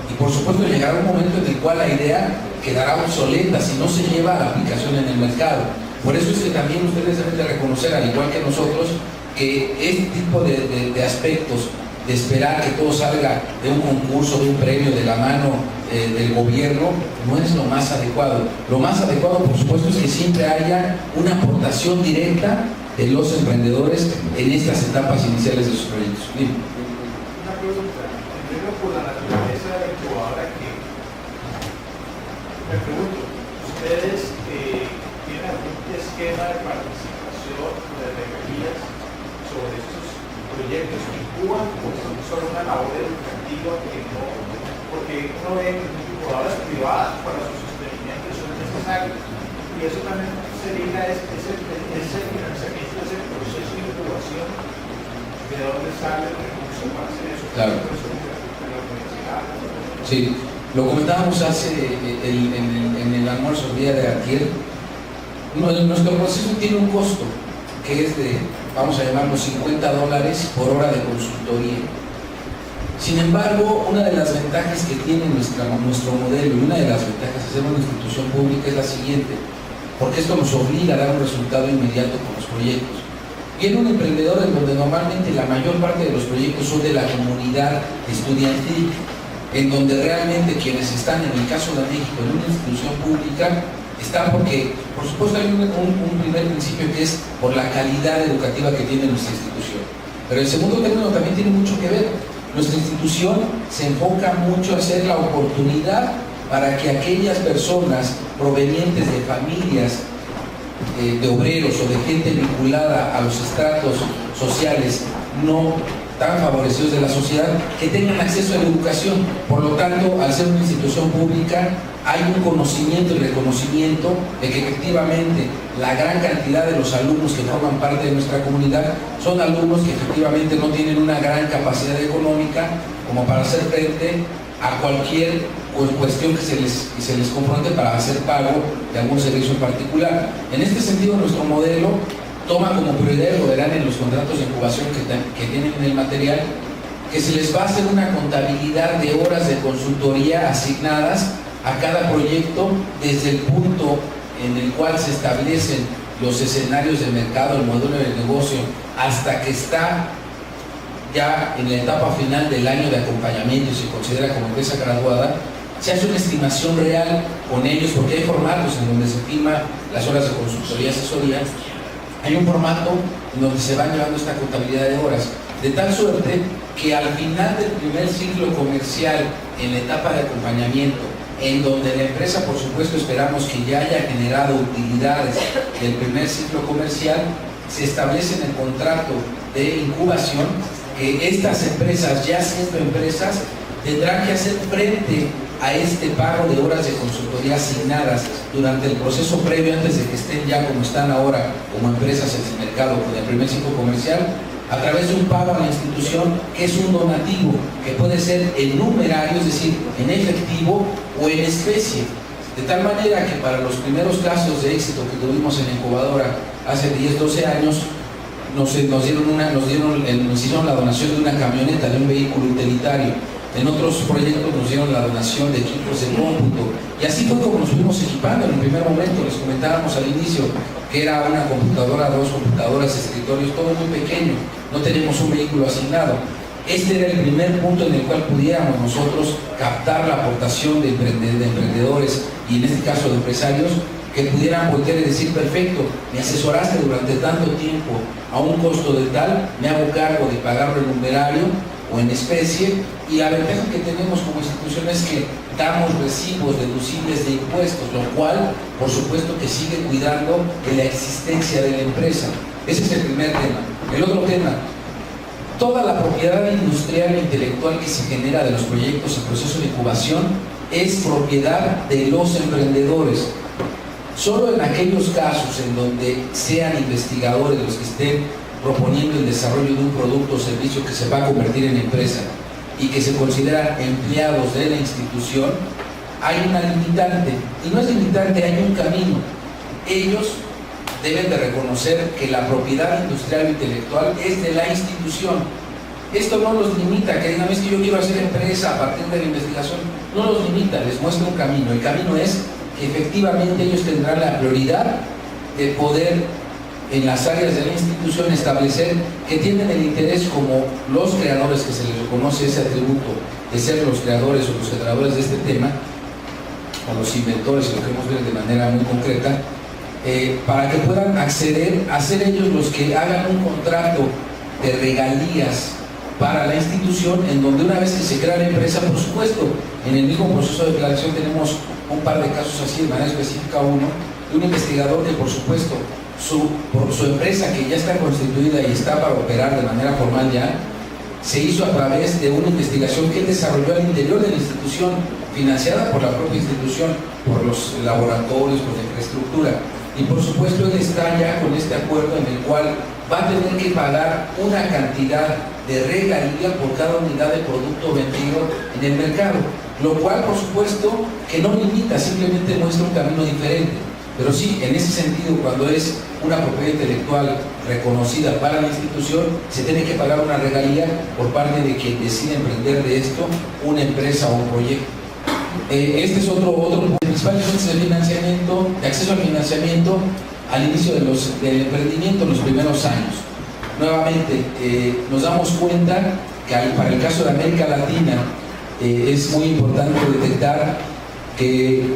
Y por supuesto llegará un momento en el cual la idea quedará obsoleta si no se lleva a la aplicación en el mercado. Por eso es que también ustedes deben de reconocer, al igual que nosotros, que este tipo de aspectos, de esperar que todo salga de un concurso, de un premio, de la mano del gobierno, no es lo más adecuado. Lo más adecuado, por supuesto, es que siempre haya una aportación directa de los emprendedores en estas etapas iniciales de sus proyectos. Bien. Una pregunta, primero por la naturaleza de la incubadora, que me pregunto, ¿ustedes tienen algún esquema de participación de regalías sobre estos proyectos que incuban, o son solo una labor educativa que no, porque uno ve que incubadoras privadas para su sostenimiento son necesarias, y eso también sería ese financiamiento, ese proceso de incubación, de dónde sale el recurso para hacer eso. Claro. Sí, lo comentábamos en el almuerzo el día de ayer. Nuestro proceso tiene un costo que es de, vamos a llamarlo, $50 por hora de consultoría. Sin embargo, una de las ventajas que tiene nuestro modelo, y una de las ventajas de ser una institución pública, es la siguiente, porque esto nos obliga a dar un resultado inmediato con los proyectos. Viene un emprendedor en donde normalmente la mayor parte de los proyectos son de la comunidad estudiantil, en donde realmente quienes están, en el caso de México, en una institución pública, están porque, por supuesto, hay un primer principio que es por la calidad educativa que tiene nuestra institución. Pero el segundo término también tiene mucho que ver. Nuestra institución se enfoca mucho a ser la oportunidad para que aquellas personas provenientes de familias de obreros o de gente vinculada a los estratos sociales no tan favorecidos de la sociedad, que tengan acceso a la educación. Por lo tanto, al ser una institución pública, hay un conocimiento y reconocimiento de que efectivamente la gran cantidad de los alumnos que forman parte de nuestra comunidad son alumnos que efectivamente no tienen una gran capacidad económica como para hacer frente a cualquier cuestión que se les confronte para hacer pago de algún servicio en particular. En este sentido, nuestro modelo toma como prioridad, lo verán en los contratos de incubación que tienen en el material, que se les va a hacer una contabilidad de horas de consultoría asignadas a cada proyecto desde el punto en el cual se establecen los escenarios de mercado, el modelo de negocio, hasta que está ya en la etapa final del año de acompañamiento y se considera como empresa graduada. Se hace una estimación real con ellos, porque hay formatos en donde se firma las horas de consultoría y asesoría. Hay un formato en donde se va llevando esta contabilidad de horas, de tal suerte que al final del primer ciclo comercial, en la etapa de acompañamiento, en donde la empresa, por supuesto, esperamos que ya haya generado utilidades del primer ciclo comercial, se establece en el contrato de incubación que estas empresas, ya siendo empresas, tendrán que hacer frente a este pago de horas de consultoría asignadas durante el proceso previo, antes de que estén ya como están ahora como empresas en el mercado con el primer ciclo comercial, a través de un pago a la institución que es un donativo, que puede ser en numerario, es decir, en efectivo o en especie. De tal manera que para los primeros casos de éxito que tuvimos en la incubadora hace 10, 12 años, nos hicieron la donación de una camioneta, de un vehículo utilitario. En otros proyectos nos dieron la donación de equipos de cómputo. Y así fue como nos fuimos equipando en el primer momento. Les comentábamos al inicio que era una computadora, 2 computadoras, escritorios, todo muy pequeño. No teníamos un vehículo asignado. Este era el primer punto en el cual pudiéramos nosotros captar la aportación de emprendedores y en este caso de empresarios, que pudieran voltear y decir: perfecto, me asesoraste durante tanto tiempo a un costo de tal, me hago cargo de pagarlo en numerario o en especie, y la ventaja que tenemos como institución es que damos recibos deducibles de impuestos, lo cual por supuesto que sigue cuidando de la existencia de la empresa. Ese es el primer tema. El otro tema: toda la propiedad industrial e intelectual que se genera de los proyectos en proceso de incubación es propiedad de los emprendedores. Solo en aquellos casos en donde sean investigadores los que estén proponiendo el desarrollo de un producto o servicio que se va a convertir en empresa y que se consideran empleados de la institución, hay una limitante. Y no es limitante, hay un camino. Ellos deben de reconocer que la propiedad industrial o intelectual es de la institución. Esto no los limita, que digan: es que yo quiero hacer empresa a partir de la investigación. No los limita, les muestra un camino. El camino es que efectivamente ellos tendrán la prioridad de poder, en las áreas de la institución, establecer que tienen el interés, como los creadores, que se les reconoce ese atributo de ser los creadores o los generadores de este tema, o los inventores, lo queremos ver de manera muy concreta, para que puedan acceder a ser ellos los que hagan un contrato de regalías para la institución, en donde una vez que se crea la empresa, por supuesto, en el mismo proceso de declaración tenemos un par de casos así, de manera específica uno, de un investigador que por supuesto por su empresa, que ya está constituida y está para operar de manera formal ya, se hizo a través de una investigación que él desarrolló al interior de la institución, financiada por la propia institución, por los laboratorios, por la infraestructura. Y por supuesto él está ya con este acuerdo en el cual va a tener que pagar una cantidad de regalía por cada unidad de producto vendido en el mercado, lo cual por supuesto que no limita, simplemente muestra un camino diferente. Pero sí, en ese sentido, cuando es una propiedad intelectual reconocida para la institución, se tiene que pagar una regalía por parte de quien decide emprender de esto una empresa o un proyecto. Este es otro punto. Principales fuentes de financiamiento, de acceso al financiamiento al inicio del emprendimiento en los primeros años. Nuevamente, nos damos cuenta que para el caso de América Latina es muy importante detectar que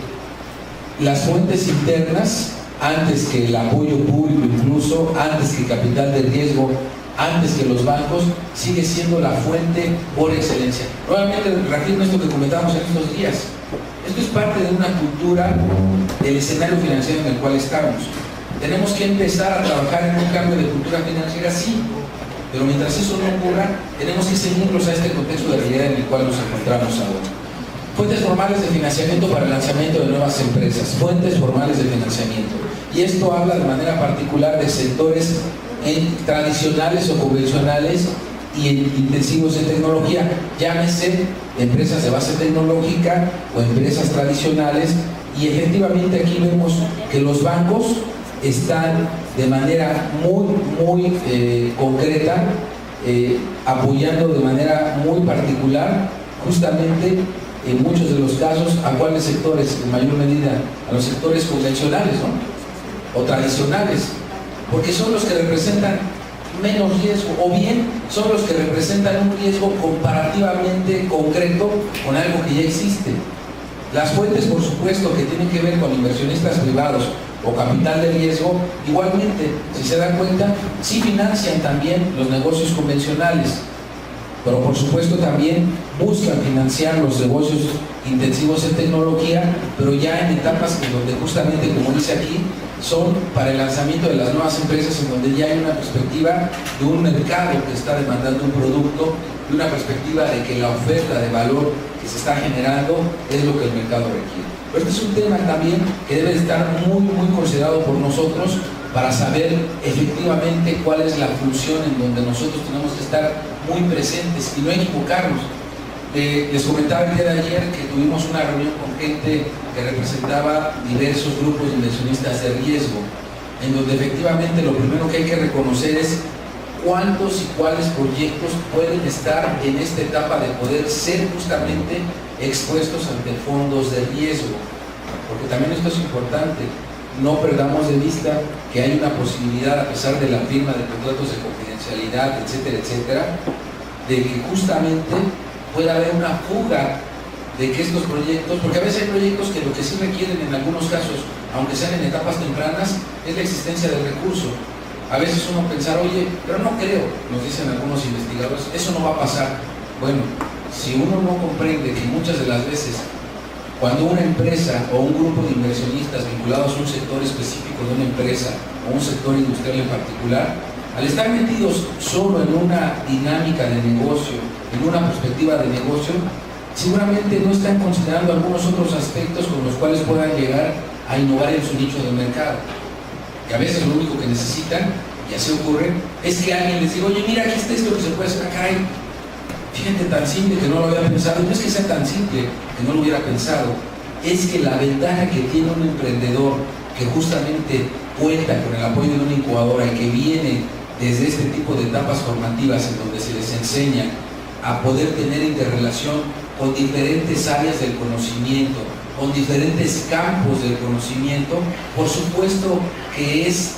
las fuentes internas, antes que el apoyo público, incluso antes que el capital de riesgo, antes que los bancos, sigue siendo la fuente por excelencia. Nuevamente reafirmo esto que comentábamos en estos días. Esto es parte de una cultura del escenario financiero en el cual estamos. Tenemos que empezar a trabajar en un cambio de cultura financiera, sí, pero mientras eso no ocurra, tenemos que seguirnos a este contexto de realidad en el cual nos encontramos ahora. Fuentes formales de financiamiento para el lanzamiento de nuevas empresas, fuentes formales de financiamiento. Y esto habla de manera particular de sectores tradicionales o convencionales y intensivos en tecnología, llámese empresas de base tecnológica o empresas tradicionales, y efectivamente aquí vemos que los bancos están de manera muy concreta apoyando de manera muy particular justamente en muchos de los casos a cuáles sectores, en mayor medida a los sectores convencionales, ¿no? O tradicionales, porque son los que representan menos riesgo, o bien son los que representan un riesgo comparativamente concreto con algo que ya existe. Las fuentes, por supuesto, que tienen que ver con inversionistas privados o capital de riesgo, igualmente, si se dan cuenta, sí financian también los negocios convencionales, pero por supuesto también buscan financiar los negocios intensivos en tecnología, pero ya en etapas en donde justamente, como dice aquí, son para el lanzamiento de las nuevas empresas, en donde ya hay una perspectiva de un mercado que está demandando un producto y una perspectiva de que la oferta de valor que se está generando es lo que el mercado requiere. Pero este es un tema también que debe estar muy considerado por nosotros para saber efectivamente cuál es la función en donde nosotros tenemos que estar muy presentes y no equivocarnos. Les comentaba el día de ayer que tuvimos una reunión con gente que representaba diversos grupos de inversionistas de riesgo, en donde efectivamente lo primero que hay que reconocer es cuántos y cuáles proyectos pueden estar en esta etapa de poder ser justamente expuestos ante fondos de riesgo, porque también esto es importante. No perdamos de vista que hay una posibilidad, a pesar de la firma de contratos de confidencialidad, etcétera, de que justamente pueda haber una fuga de que estos proyectos, porque a veces hay proyectos que lo que sí requieren en algunos casos, aunque sean en etapas tempranas, es la existencia del recurso. A veces uno pensar, oye, pero no creo, nos dicen algunos investigadores, eso no va a pasar. Bueno, si uno no comprende que muchas de las veces, cuando una empresa o un grupo de inversionistas vinculados a un sector específico de una empresa o un sector industrial en particular, al estar metidos solo en una dinámica de negocio, en una perspectiva de negocio, seguramente no están considerando algunos otros aspectos con los cuales puedan llegar a innovar en su nicho de mercado. Y a veces lo único que necesitan, y así ocurre, es que alguien les diga, oye, mira, aquí está esto que se puede hacer acá. Fíjate, tan simple que no lo había pensado. No es que sea tan simple que no lo hubiera pensado, es que la ventaja que tiene un emprendedor que justamente cuenta con el apoyo de una incubadora y que viene desde este tipo de etapas formativas en donde se les enseña a poder tener interrelación con diferentes áreas del conocimiento, con diferentes campos del conocimiento, por supuesto que es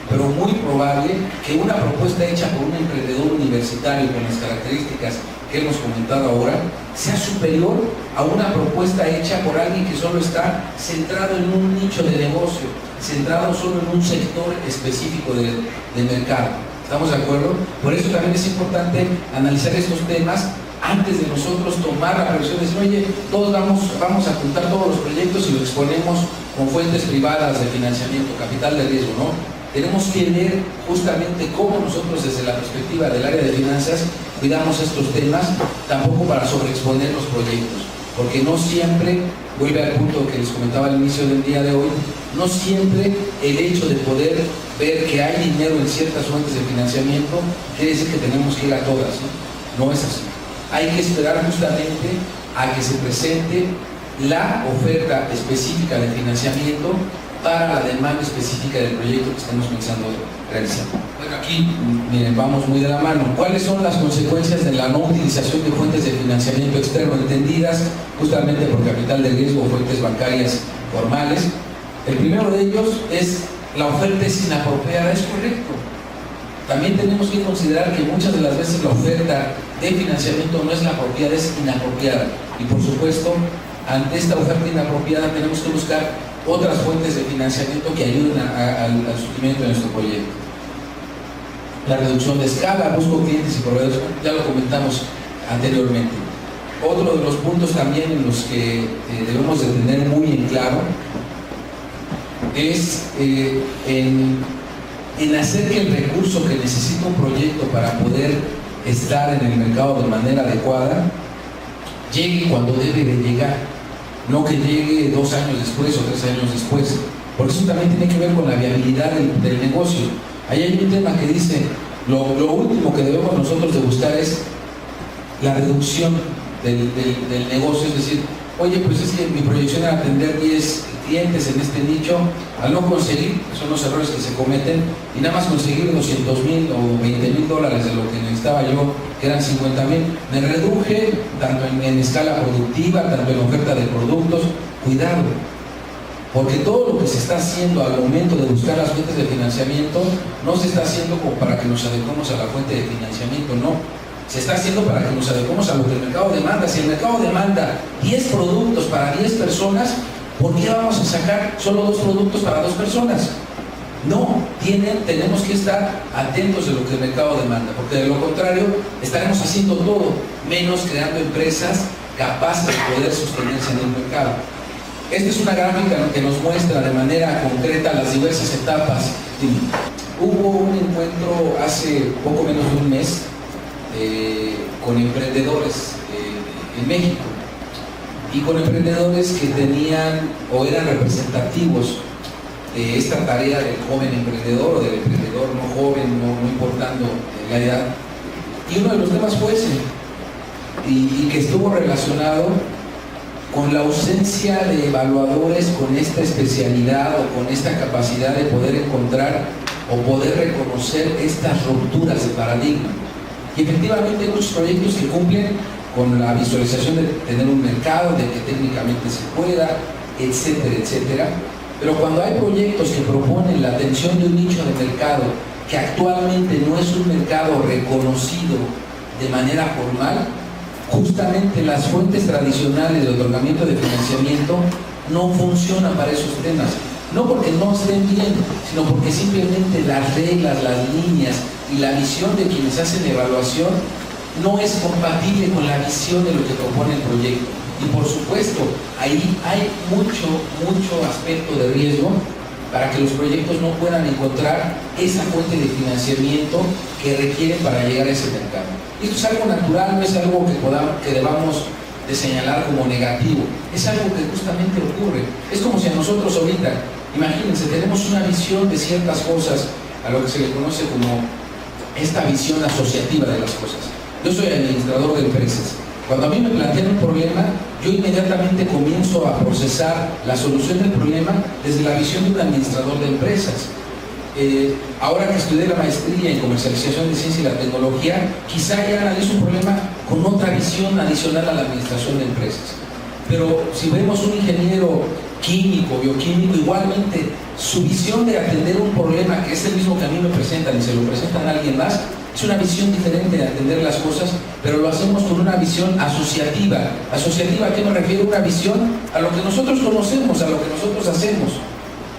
pero muy probable que una propuesta hecha por un emprendedor universitario con las características que hemos comentado ahora sea superior a una propuesta hecha por alguien que solo está centrado en un nicho de negocio, centrado solo en un sector específico de mercado. ¿Estamos de acuerdo? Por eso también es importante analizar estos temas antes de nosotros tomar la previsión de decir, oye, todos vamos a juntar todos los proyectos y lo exponemos con fuentes privadas de financiamiento, capital de riesgo, ¿no? Tenemos que ver justamente cómo nosotros desde la perspectiva del área de finanzas cuidamos estos temas, tampoco para sobreexponer los proyectos, porque no siempre, vuelve al punto que les comentaba al inicio del día de hoy, no siempre el hecho de poder ver que hay dinero en ciertas fuentes de financiamiento quiere decir que tenemos que ir a todas, ¿no? No es así. Hay que esperar justamente a que se presente la oferta específica de financiamiento para la demanda específica del proyecto que estamos pensando realizar. Bueno, aquí, miren, vamos muy de la mano. ¿Cuáles son las consecuencias de la no utilización de fuentes de financiamiento externo entendidas justamente por capital de riesgo o fuentes bancarias formales? El primero de ellos es la oferta es inapropiada, es correcto. También tenemos que considerar que muchas de las veces la oferta de financiamiento no es la apropiada, es inapropiada. Y por supuesto, ante esta oferta inapropiada tenemos que buscar otras fuentes de financiamiento que ayuden al surgimiento de nuestro proyecto. La reducción de escala, busco clientes y proveedores, ya lo comentamos anteriormente. Otro de los puntos también en los que debemos de tener muy en claro es en hacer que el recurso que necesita un proyecto para poder estar en el mercado de manera adecuada llegue cuando debe de llegar, no que llegue 2 años después o 3 años después, porque eso también tiene que ver con la viabilidad del negocio. Ahí hay un tema que dice, Lo último que debemos nosotros de buscar es la reducción del negocio, es decir, oye, pues es que mi proyección era atender 10 clientes en este nicho, al no conseguir, son los errores que se cometen, y nada más conseguir 200,000 o 20,000 dólares de lo que necesitaba yo, que eran 50,000, me reduje tanto en escala productiva, tanto en oferta de productos. Cuidado, porque todo lo que se está haciendo al momento de buscar las fuentes de financiamiento no se está haciendo como para que nos adecuemos a la fuente de financiamiento, no. Se está haciendo para que nos adecuemos a lo que el mercado demanda. Si el mercado demanda 10 productos para 10 personas, ¿por qué vamos a sacar solo 2 productos para 2 personas? No, tenemos que estar atentos de lo que el mercado demanda, porque de lo contrario estaremos haciendo todo, menos creando empresas capaces de poder sostenerse en el mercado. Esta es una gráfica que nos muestra de manera concreta las diversas etapas. Hubo un encuentro hace poco menos de un mes con emprendedores en México, y con emprendedores que tenían o eran representativos de esta tarea del joven emprendedor o del emprendedor no joven, no importando la edad. Y uno de los temas fue ese, y que estuvo relacionado con la ausencia de evaluadores con esta especialidad o con esta capacidad de poder encontrar o poder reconocer estas rupturas de paradigma. Y efectivamente hay muchos proyectos que cumplen con la visualización de tener un mercado, de que técnicamente se pueda, etcétera, etcétera. Pero cuando hay proyectos que proponen la atención de un nicho de mercado que actualmente no es un mercado reconocido de manera formal, justamente las fuentes tradicionales de otorgamiento de financiamiento no funcionan para esos temas. No porque no estén bien, sino porque simplemente las reglas, las líneas y la visión de quienes hacen evaluación no es compatible con la visión de lo que propone el proyecto. Y por supuesto, ahí hay mucho aspecto de riesgo para que los proyectos no puedan encontrar esa fuente de financiamiento que requieren para llegar a ese mercado. Esto es algo natural, no es algo que debamos de señalar como negativo, es algo que justamente ocurre. Es como si a nosotros ahorita, imagínense, tenemos una visión de ciertas cosas, a lo que se le conoce como esta visión asociativa de las cosas. Yo soy administrador de empresas. Cuando a mí me plantean un problema, yo inmediatamente comienzo a procesar la solución del problema desde la visión de un administrador de empresas. Ahora que estudié la maestría en comercialización de ciencia y la tecnología, quizá ya analizo un problema con otra visión adicional a la administración de empresas. Pero si vemos un ingeniero químico, bioquímico, igualmente su visión de atender un problema que es el mismo que a mí me presentan y se lo presentan a alguien más, es una visión diferente de atender las cosas, pero lo hacemos con una visión asociativa. ¿Asociativa a qué me refiero? Una visión a lo que nosotros conocemos, a lo que nosotros hacemos.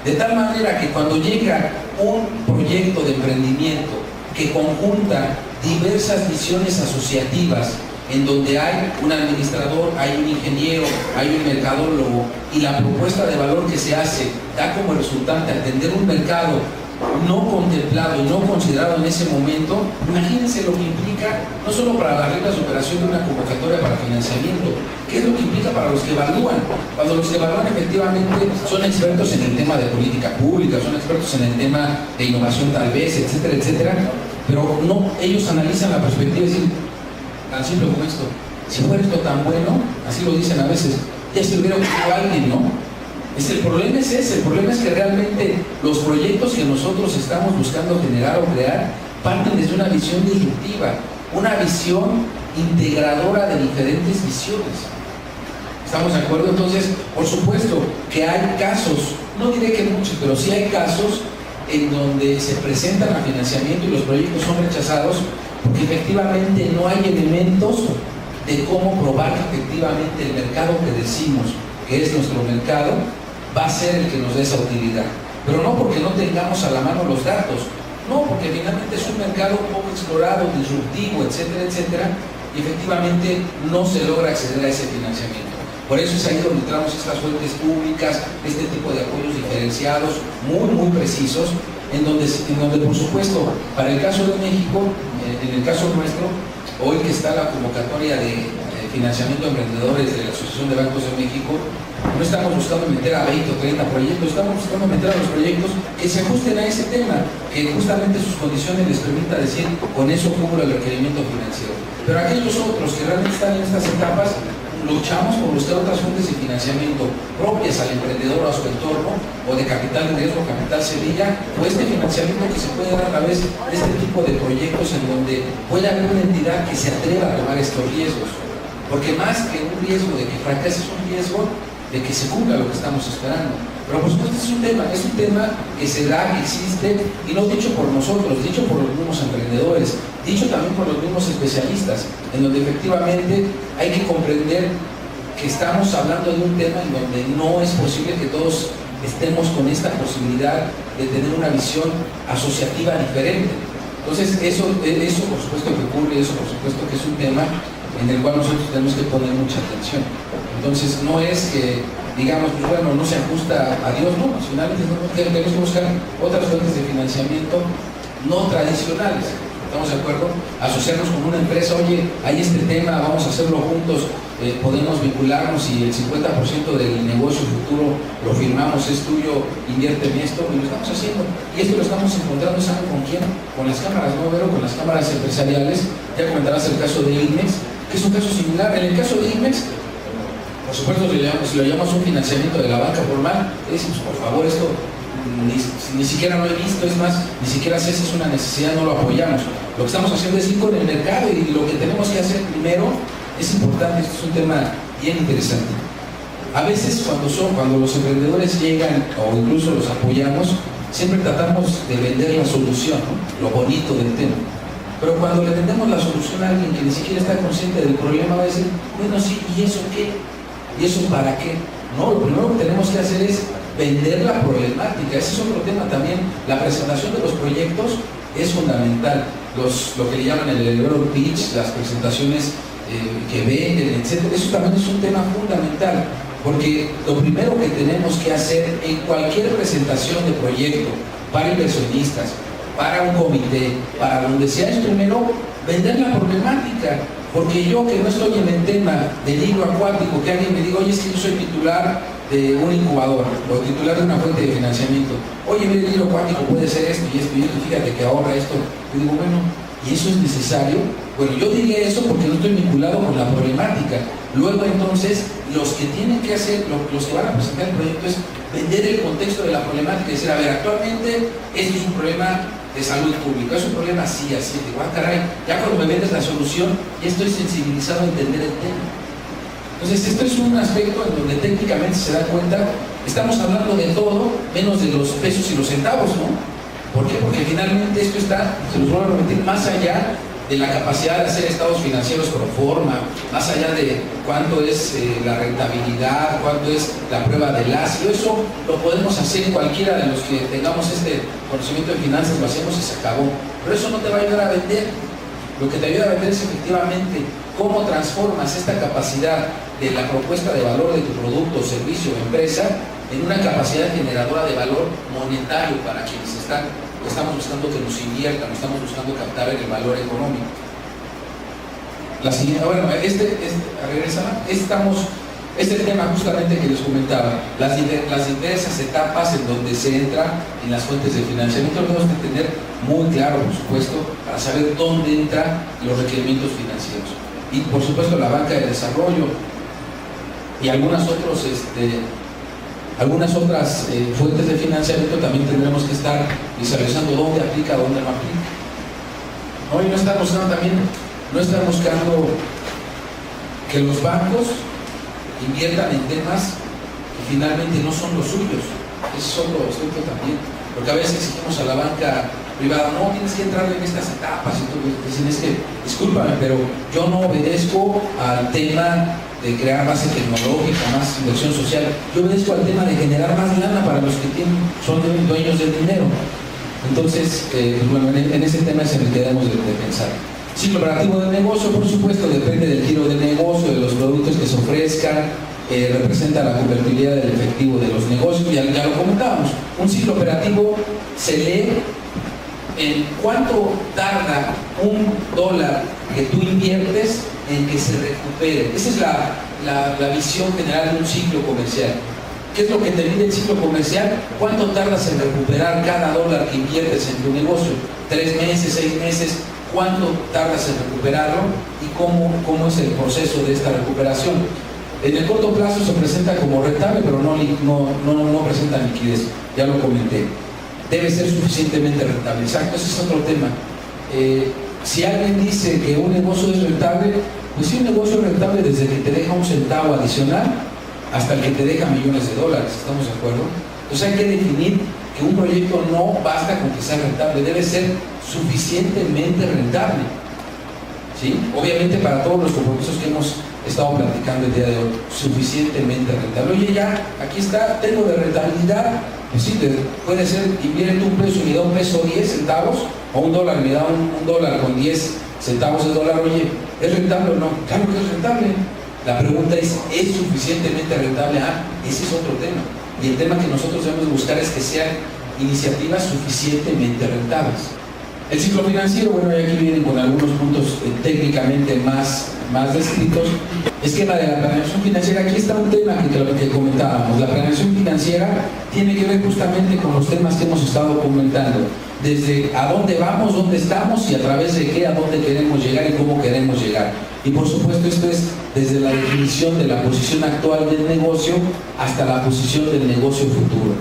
De tal manera que cuando llega un proyecto de emprendimiento que conjunta diversas visiones asociativas, en donde hay un administrador, hay un ingeniero, hay un mercadólogo, y la propuesta de valor que se hace da como resultante atender un mercado no contemplado y no considerado en ese momento, imagínense lo que implica no solo para las reglas de operación de una convocatoria para financiamiento, ¿qué es lo que implica para los que evalúan? Cuando los que evalúan efectivamente son expertos en el tema de política pública, son expertos en el tema de innovación tal vez, etcétera, etcétera, pero no, ellos analizan la perspectiva y dicen, tan simple como esto, si fuera esto tan bueno, así lo dicen a veces, ya se hubiera ocurrido a alguien, ¿no? El problema es ese, el problema es que realmente los proyectos que nosotros estamos buscando generar o crear parten desde una visión disruptiva, una visión integradora de diferentes visiones. ¿Estamos de acuerdo? Entonces, por supuesto que hay casos, no diré que muchos, pero sí hay casos en donde se presentan a financiamiento y los proyectos son rechazados porque efectivamente no hay elementos de cómo probar que efectivamente el mercado que decimos que es nuestro mercado va a ser el que nos dé esa utilidad. Pero no porque no tengamos a la mano los datos, no, porque finalmente es un mercado poco explorado, disruptivo, etcétera, etcétera, y efectivamente no se logra acceder a ese financiamiento. Por eso es ahí donde entramos estas fuentes públicas, este tipo de apoyos diferenciados, muy precisos, en donde por supuesto, para el caso de México, en el caso nuestro, hoy que está la convocatoria de financiamiento a emprendedores de la Asociación de Bancos de México, no estamos buscando meter a 20 o 30 proyectos, estamos buscando meter a los proyectos que se ajusten a ese tema, que justamente sus condiciones les permita decir, con eso cubro el requerimiento financiero. Pero aquellos otros que realmente están en estas etapas, luchamos por buscar otras fuentes de financiamiento propias al emprendedor o a su entorno, o de capital de riesgo, capital semilla, o este financiamiento que se puede dar a través de este tipo de proyectos en donde pueda haber una entidad que se atreva a tomar estos riesgos. Porque más que un riesgo de que fracase, es un riesgo de que se cumpla lo que estamos esperando. Pero por supuesto es un tema que se da, que existe, y no dicho por nosotros, dicho por los mismos emprendedores, dicho también por los mismos especialistas, en donde efectivamente hay que comprender que estamos hablando de un tema en donde no es posible que todos estemos con esta posibilidad de tener una visión asociativa diferente. Entonces eso por supuesto que ocurre, eso por supuesto que es un tema en el cual nosotros tenemos que poner mucha atención. Entonces no es que digamos, pues bueno, no se ajusta a Dios, no, finalmente tenemos que buscar otras fuentes de financiamiento no tradicionales. ¿Estamos de acuerdo? Asociarnos con una empresa, oye, hay este tema, vamos a hacerlo juntos, podemos vincularnos y el 50% del negocio futuro lo firmamos, es tuyo, invierte en esto, y lo estamos haciendo. Y esto lo estamos encontrando, ¿saben con quién? Con las cámaras, ¿no, Vero? Con las cámaras empresariales. Ya comentarás el caso de INMEX, que es un caso similar. En el caso de INMEX, por supuesto, si lo llamamos un financiamiento de la banca formal, decimos, por favor, esto ni siquiera lo he visto, es más, ni siquiera sé si es una necesidad, no lo apoyamos. Lo que estamos haciendo es ir con el mercado, y lo que tenemos que hacer primero es importante. Esto es un tema bien interesante. A veces cuando los emprendedores llegan o incluso los apoyamos, siempre tratamos de vender la solución, ¿no? Lo bonito del tema. Pero cuando le vendemos la solución a alguien que ni siquiera está consciente del problema, va a decir, bueno, sí, ¿y eso qué? ¿Y eso para qué? No, lo primero que tenemos que hacer es vender la problemática. Ese es otro tema también. La presentación de los proyectos es fundamental. Lo que le llaman el elevator pitch, las presentaciones que venden, etc. Eso también es un tema fundamental, porque lo primero que tenemos que hacer en cualquier presentación de proyecto para inversionistas, para un comité, para donde sea, es primero vender la problemática. Porque yo, que no estoy en el tema del hilo acuático, que alguien me diga, oye, es que yo soy titular de un incubador o titular de una fuente de financiamiento, oye, mira, el hilo acuático puede ser esto y esto y esto, fíjate que ahorra esto. Yo digo, bueno, ¿y eso es necesario? Bueno, yo diré eso porque no estoy vinculado con la problemática. Luego entonces, los que tienen que hacer, los que van a presentar el proyecto, es vender el contexto de la problemática y decir, a ver, actualmente esto es un problema de salud pública, es un problema así, digo, caray, ya cuando me vendes la solución, ya estoy sensibilizado a entender el tema. Entonces, esto es un aspecto en donde técnicamente se da cuenta, estamos hablando de todo, menos de los pesos y los centavos, ¿no? ¿Por qué? Porque finalmente esto está, se los vuelvo a repetir, más allá de la capacidad de hacer estados financieros pro forma, más allá de cuánto es la rentabilidad, cuánto es la prueba del ácido. Eso lo podemos hacer cualquiera de los que tengamos este conocimiento de finanzas, lo hacemos y se acabó. Pero eso no te va a ayudar a vender. Lo que te ayuda a vender es efectivamente cómo transformas esta capacidad de la propuesta de valor de tu producto, servicio o empresa en una capacidad generadora de valor monetario para quienes estamos buscando que nos inviertan, estamos buscando captar el valor económico. La siguiente, bueno, este tema justamente que les comentaba, las diversas etapas en donde se entra en las fuentes de financiamiento, lo tenemos que tener muy claro, por supuesto, para saber dónde entran los requerimientos financieros. Y por supuesto la banca de desarrollo y algunas otras fuentes de financiamiento también tendremos que estar visualizando dónde aplica, dónde no aplica. ¿No? Y no están buscando que los bancos inviertan en temas que finalmente no son los suyos. Ese es otro aspecto también. Porque a veces exigimos a la banca privada, no, tienes que entrar en estas etapas, y todo. Dicen, es que, discúlpame, pero yo no obedezco al tema de crear base tecnológica, más inversión social. Yo obedezco al tema de generar más lana para los que son dueños del dinero. Entonces, bueno, en ese tema es en el que debemos de pensar. Ciclo operativo de negocio, por supuesto, depende del giro de negocio, de los productos que se ofrezcan, representa la convertibilidad del efectivo de los negocios, ya lo comentábamos. Un ciclo operativo se lee en cuánto tarda $1 que tú inviertes en que se recupere. Esa es la visión general de un ciclo comercial. ¿Qué es lo que te mide el ciclo comercial? ¿Cuánto tardas en recuperar cada $1 que inviertes en tu negocio? ¿3 meses, 6 meses? ¿Cuánto tardas en recuperarlo? ¿Y cómo es el proceso de esta recuperación? En el corto plazo se presenta como rentable, pero no presenta liquidez. Ya lo comenté. Debe ser suficientemente rentable. Exacto, ese es otro tema. Si alguien dice que un negocio es rentable, pues sí, un negocio es rentable desde que te deja un centavo adicional hasta el que te deja millones de dólares. ¿Estamos de acuerdo? Entonces hay que definir que un proyecto no basta con que sea rentable, debe ser suficientemente rentable. ¿Sí? Obviamente para todos los compromisos que hemos estado platicando el día de hoy, suficientemente rentable. Oye, ya, aquí está, tengo de rentabilidad. Pues sí, puede ser, invierte un peso y me da $1 10 centavos, o $1 me da $1 con 10 centavos de dólar. Oye, ¿es rentable o no? Claro que es rentable. La pregunta es suficientemente rentable? Ese es otro tema. Y el tema que nosotros debemos buscar es que sean iniciativas suficientemente rentables. El ciclo financiero, bueno, y aquí vienen con algunos puntos técnicamente más descritos. Esquema de la planeación financiera. Aquí está un tema que comentábamos. La planeación financiera tiene que ver justamente con los temas que hemos estado comentando. Desde a dónde vamos, dónde estamos y a través de qué, a dónde queremos llegar y cómo queremos llegar. Y por supuesto esto es desde la definición de la posición actual del negocio hasta la posición del negocio futuro.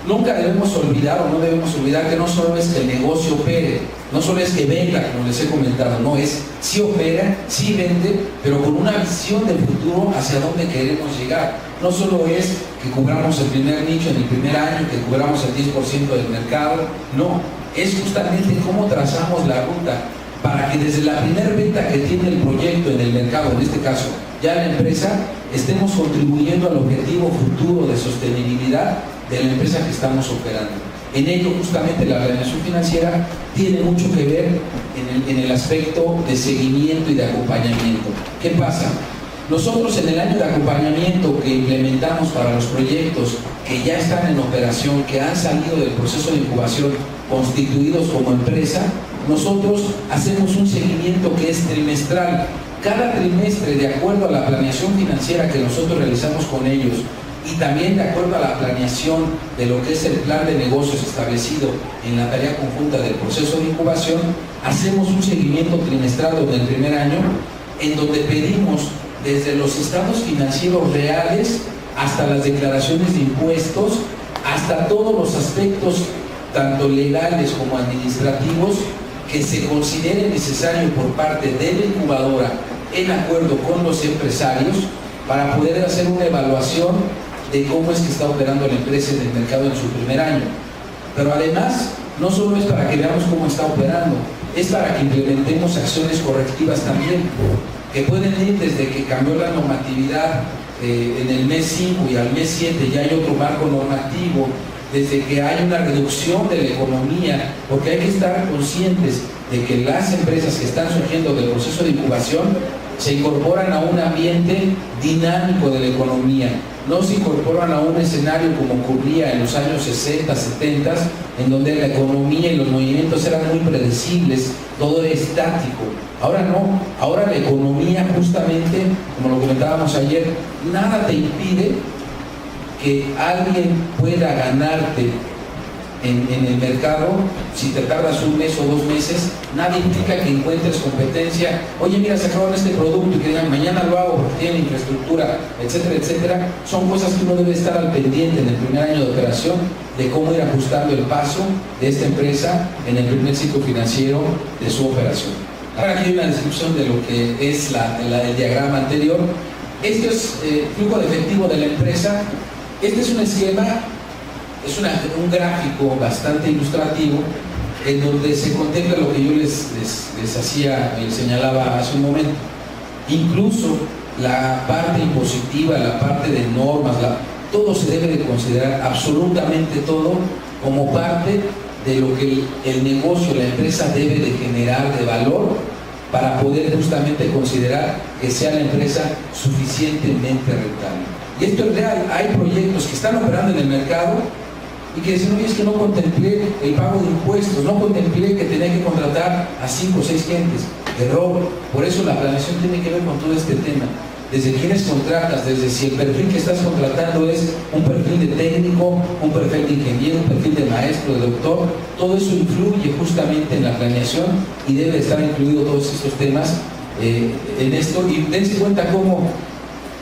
Nunca debemos olvidar o no debemos olvidar que no solo es que el negocio opere, no solo es que venda, como les he comentado, no, es sí opera, sí vende, pero con una visión del futuro hacia dónde queremos llegar. No solo es que cubramos el primer nicho en el primer año, que cubramos el 10% del mercado, no, es justamente cómo trazamos la ruta para que desde la primera venta que tiene el proyecto en el mercado, en este caso ya la empresa, estemos contribuyendo al objetivo futuro de sostenibilidad de la empresa que estamos operando. En ello justamente la planeación financiera tiene mucho que ver en el aspecto de seguimiento y de acompañamiento. ¿Qué pasa? Nosotros en el año de acompañamiento que implementamos para los proyectos que ya están en operación, que han salido del proceso de incubación, constituidos como empresa, nosotros hacemos un seguimiento que es trimestral. Cada trimestre, de acuerdo a la planeación financiera que nosotros realizamos con ellos y también de acuerdo a la planeación de lo que es el plan de negocios establecido en la tarea conjunta del proceso de incubación, hacemos un seguimiento trimestral del primer año en donde pedimos desde los estados financieros reales hasta las declaraciones de impuestos, hasta todos los aspectos tanto legales como administrativos que se considere necesario por parte de la incubadora en acuerdo con los empresarios para poder hacer una evaluación de cómo es que está operando la empresa en el mercado en su primer año. Pero además, no solo es para que veamos cómo está operando, es para que implementemos acciones correctivas también, que pueden ir desde que cambió la normatividad en el mes 5 y al mes 7 ya hay otro marco normativo, desde que hay una reducción de la economía, porque hay que estar conscientes de que las empresas que están surgiendo del proceso de incubación se incorporan a un ambiente dinámico de la economía, no se incorporan a un escenario como ocurría en los años 60, 70, en donde la economía y los movimientos eran muy predecibles, todo era estático. Ahora no, ahora la economía justamente, como lo comentábamos ayer, nada te impide que alguien pueda ganarte en el mercado. Si te tardas un mes o 2 meses, nada implica que encuentres competencia. Oye, mira, se acabaron este producto y que digan, mañana lo hago porque tiene infraestructura, etcétera, etcétera. Son cosas que uno debe estar al pendiente en el primer año de operación, de cómo ir ajustando el paso de esta empresa en el primer ciclo financiero de su operación. Ahora aquí hay una descripción de lo que es el diagrama anterior. Este es flujo de efectivo de la empresa. Este es un esquema, es un gráfico bastante ilustrativo en donde se contempla lo que yo les señalaba hace un momento. Incluso la parte impositiva, la parte de normas, todo se debe de considerar, absolutamente todo, como parte de lo que el negocio, la empresa debe de generar de valor para poder justamente considerar que sea la empresa suficientemente rentable. Y esto es real, hay proyectos que están operando en el mercado y que decían, oye, es que no contemplé el pago de impuestos, no contemplé que tenía que contratar a 5 o 6 gentes. Error. Por eso la planeación tiene que ver con todo este tema. Desde quiénes contratas, desde si el perfil que estás contratando es un perfil de técnico, un perfil de ingeniero, un perfil de maestro, de doctor, todo eso influye justamente en la planeación y debe estar incluido todos estos temas en esto. Y dense cuenta cómo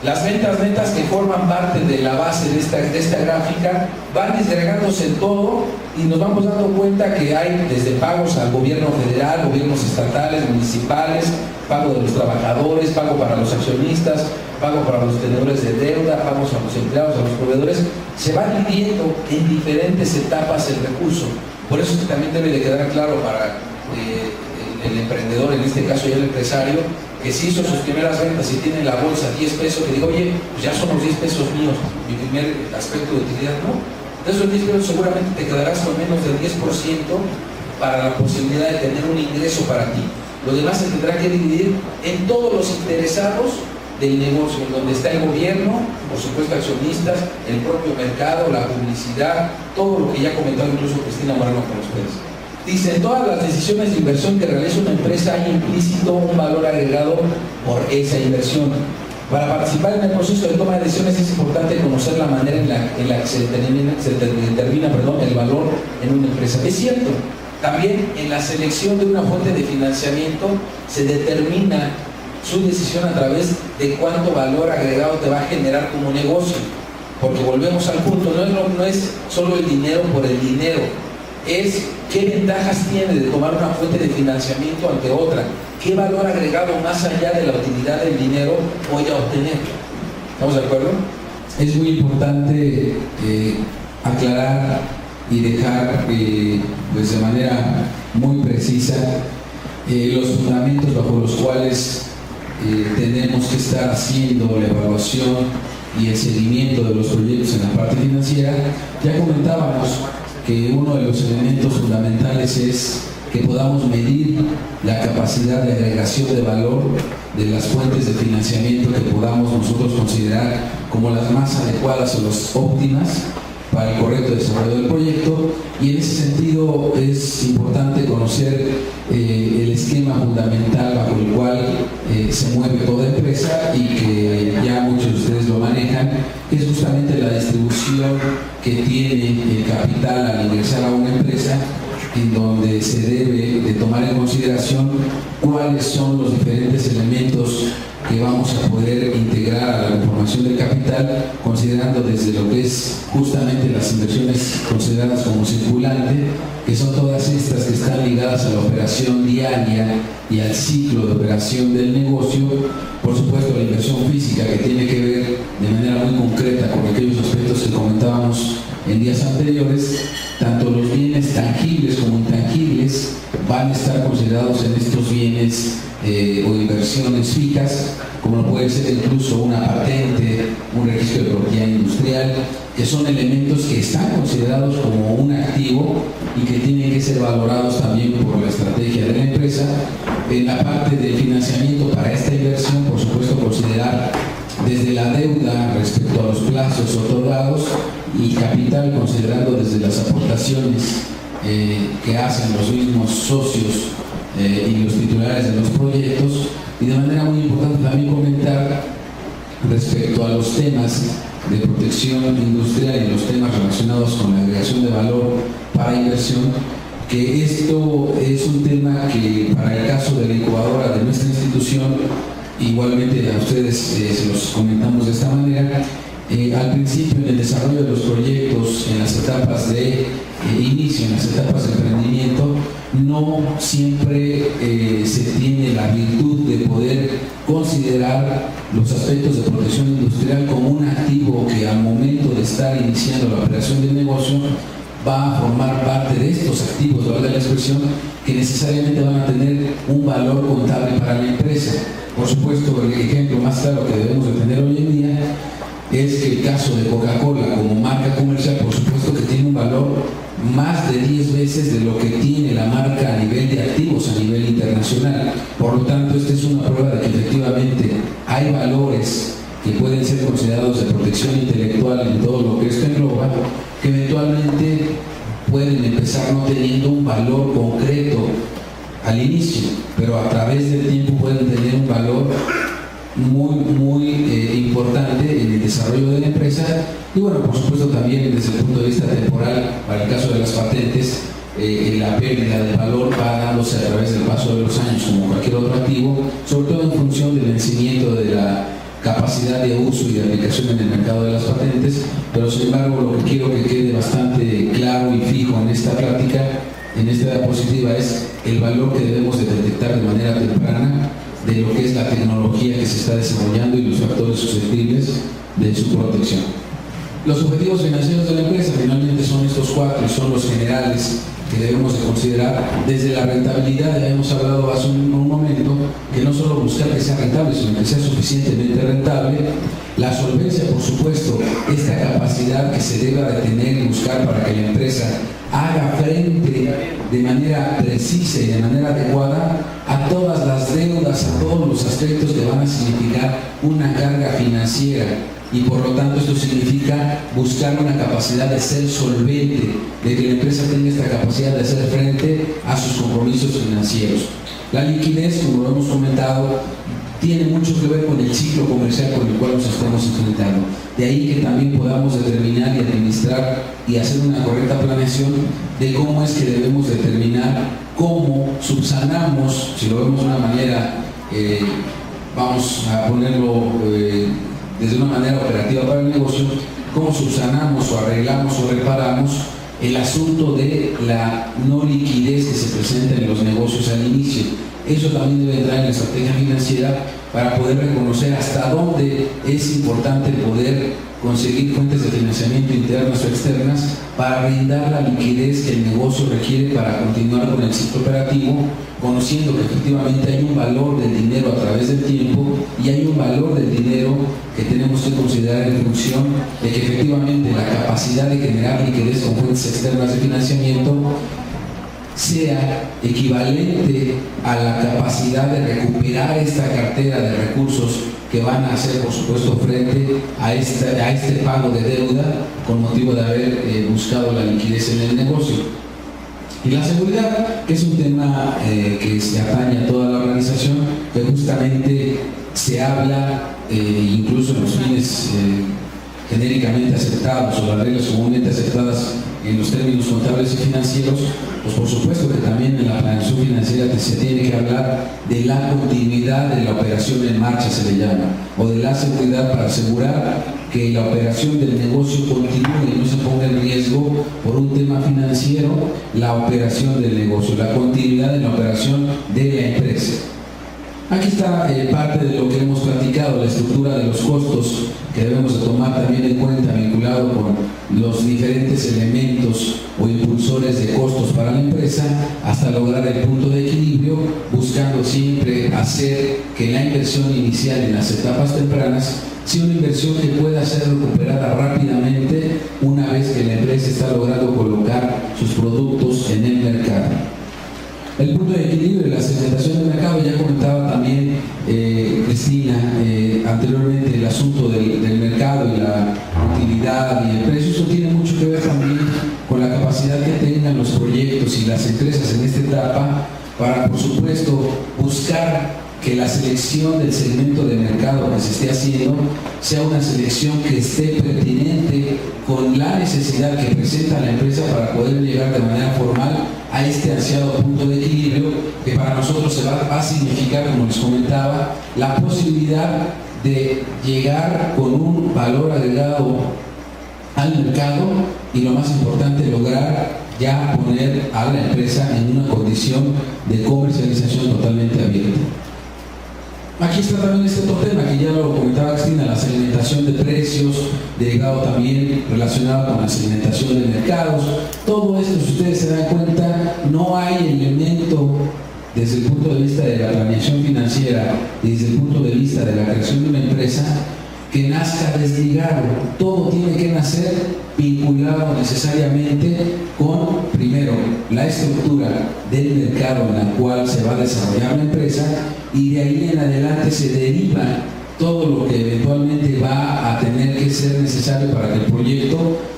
las ventas netas que forman parte de la base de esta gráfica van disgregándose en todo y nos vamos dando cuenta que hay desde pagos al gobierno federal, gobiernos estatales, municipales, pago de los trabajadores, pago para los accionistas, pago para los tenedores de deuda, pagos a los empleados, a los proveedores. Se va dividiendo en diferentes etapas el recurso. Por eso es que también debe de quedar claro para el emprendedor, en este caso ya el empresario, que si hizo sus primeras ventas y tiene en la bolsa 10 pesos, que diga, oye, pues ya son los 10 pesos míos, mi primer aspecto de utilidad, no. De esos 10 pesos seguramente te quedarás con menos del 10% para la posibilidad de tener un ingreso para ti. Lo demás se tendrá que dividir en todos los interesados del negocio, en donde está el gobierno, por supuesto accionistas, el propio mercado, la publicidad, todo lo que ya comentó incluso Cristina Moreno con ustedes. Dice, en todas las decisiones de inversión que realiza una empresa hay implícito un valor agregado por esa inversión. Para participar en el proceso de toma de decisiones es importante conocer la manera en la que se determina el valor en una empresa. Es cierto, también en la selección de una fuente de financiamiento se determina su decisión a través de cuánto valor agregado te va a generar como negocio. Porque volvemos al punto, no es solo el dinero por el dinero, es qué ventajas tiene de tomar una fuente de financiamiento ante otra, qué valor agregado más allá de la utilidad del dinero voy a obtener. ¿Estamos de acuerdo? Es muy importante aclarar y dejar pues de manera muy precisa los fundamentos bajo los cuales tenemos que estar haciendo la evaluación y el seguimiento de los proyectos en la parte financiera. Ya comentábamos que uno de los elementos fundamentales es que podamos medir la capacidad de agregación de valor de las fuentes de financiamiento que podamos nosotros considerar como las más adecuadas o las óptimas para el correcto desarrollo del proyecto, y en ese sentido es importante conocer el esquema fundamental bajo el cual se mueve toda empresa y que ya muchos de ustedes lo manejan, que es justamente la distribución que tiene el capital al ingresar a una empresa, en donde se debe de tomar en consideración cuáles son los diferentes elementos que vamos a poder integrar a la conformación del capital, considerando desde lo que es justamente las inversiones consideradas como circulante, que son todas estas que están ligadas a la operación diaria y al ciclo de operación del negocio. Por supuesto, la inversión física, que tiene que ver de manera muy concreta con aquellos aspectos que comentábamos en días anteriores. Tanto los bienes tangibles como intangibles van a estar considerados en estos bienes o inversiones fijas, como puede ser incluso una patente, un registro de propiedad industrial, que son elementos que están considerados como un activo y que tienen que ser valorados también por la estrategia de la empresa. En la parte del financiamiento para esta inversión, por supuesto, considerar desde la deuda respecto a los plazos otorgados y capital, considerando desde las aportaciones que hacen los mismos socios y los titulares de los proyectos. Y de manera muy importante también comentar respecto a los temas de protección industrial y los temas relacionados con la agregación de valor para inversión, que esto es un tema que para el caso de la incubadora de nuestra institución, igualmente a ustedes se los comentamos de esta manera. Al principio, en el desarrollo de los proyectos, en las etapas de inicio, en las etapas de emprendimiento, no siempre se tiene la virtud de poder considerar los aspectos de protección industrial como un activo que al momento de estar iniciando la operación del negocio va a formar parte de estos activos, de la expresión, que necesariamente van a tener un valor contable para la empresa. Por supuesto, el ejemplo más claro que debemos de tener hoy en día es que el caso de Coca-Cola como marca comercial, por supuesto que tiene un valor más de 10 veces de lo que tiene la marca a nivel de activos a nivel internacional. Por lo tanto, esta es una prueba de que efectivamente hay valores que pueden ser considerados de protección intelectual en todo lo que esto engloba, que eventualmente pueden empezar no teniendo un valor concreto al inicio, pero a través del tiempo pueden tener un valor muy importante en el desarrollo de la empresa. Y bueno, por supuesto también desde el punto de vista temporal, para el caso de las patentes, la pérdida de valor va dándose a través del paso de los años como cualquier otro activo, sobre todo en función del vencimiento de la capacidad de uso y de aplicación en el mercado de las patentes. Pero sin embargo, lo que quiero que quede bastante claro y fijo en esta plática, en esta diapositiva, es el valor que debemos de detectar de manera temprana de lo que es la tecnología que se está desarrollando y los factores susceptibles de su protección. Los objetivos financieros de la empresa finalmente son estos 4 y son los generales que debemos de considerar. Desde la rentabilidad, ya hemos hablado hace un momento, que no solo buscar que sea rentable, sino que sea suficientemente rentable. La solvencia, por supuesto, esta capacidad que se deba de tener y buscar para que la empresa haga frente de manera precisa y de manera adecuada a todas las deudas, a todos los aspectos que van a significar una carga financiera. Y por lo tanto esto significa buscar una capacidad de ser solvente, de que la empresa tenga esta capacidad de hacer frente a sus compromisos financieros. La liquidez, como lo hemos comentado, tiene mucho que ver con el ciclo comercial con el cual nos estamos enfrentando. De ahí que también podamos determinar y administrar y hacer una correcta planeación de cómo es que debemos determinar cómo subsanamos, si lo vemos de una manera, vamos a ponerlo desde una manera operativa para el negocio, cómo subsanamos o arreglamos o reparamos el asunto de la no liquidez que se presenta en los negocios al inicio. Eso también debe entrar en la estrategia financiera para poder reconocer hasta dónde es importante poder conseguir fuentes de financiamiento internas o externas para brindar la liquidez que el negocio requiere para continuar con el ciclo operativo, conociendo que efectivamente hay un valor del dinero a través del tiempo y hay un valor del dinero que tenemos que considerar en función de que efectivamente la capacidad de generar liquidez con fuentes externas de financiamiento sea equivalente a la capacidad de recuperar esta cartera de recursos que van a hacer, por supuesto, frente a este pago de deuda con motivo de haber buscado la liquidez en el negocio. Y la seguridad, que es un tema que se atañe a toda la organización, que justamente se habla, incluso en los fines genéricamente aceptados o las reglas comúnmente aceptadas en los términos contables y financieros, pues por supuesto que también en la planeación financiera se tiene que hablar de la continuidad de la operación en marcha, se le llama, o de la seguridad para asegurar que la operación del negocio continúe y no se ponga en riesgo por un tema financiero la operación del negocio, la continuidad de la operación de la empresa. Aquí está parte de lo que hemos platicado, la estructura de los costos que debemos de tomar también en cuenta, vinculado con los diferentes elementos o impulsores de costos para la empresa, hasta lograr el punto de equilibrio, buscando siempre hacer que la inversión inicial en las etapas tempranas sea una inversión que pueda ser recuperada rápidamente una vez que la empresa está logrando colocar sus productos en el mercado. El punto de equilibrio y la segmentación del mercado, ya comentaba también Cristina anteriormente el asunto del mercado y la utilidad y el precio. Eso tiene mucho que ver también con la capacidad que tengan los proyectos y las empresas en esta etapa para, por supuesto, buscar que la selección del segmento de mercado que se esté haciendo sea una selección que esté pertinente con la necesidad que presenta la empresa para poder llegar de manera formal a este ansiado punto de equilibrio, que para nosotros se va a significar, como les comentaba, la posibilidad de llegar con un valor agregado al mercado y, lo más importante, lograr ya poner a la empresa en una condición de comercialización totalmente abierta. Aquí está también este otro tema que ya lo comentaba Cristina, la segmentación de precios, llegado también relacionado con la segmentación de mercados. Todo esto, si ustedes se dan cuenta, no hay elemento desde el punto de vista de la planeación financiera, desde el punto de vista de la creación de una empresa, que nazca desligado. Todo tiene que nacer vinculado necesariamente con, primero, la estructura del mercado en la cual se va a desarrollar la empresa, y de ahí en adelante se derivan todo lo que eventualmente va a tener que ser necesario para que el proyecto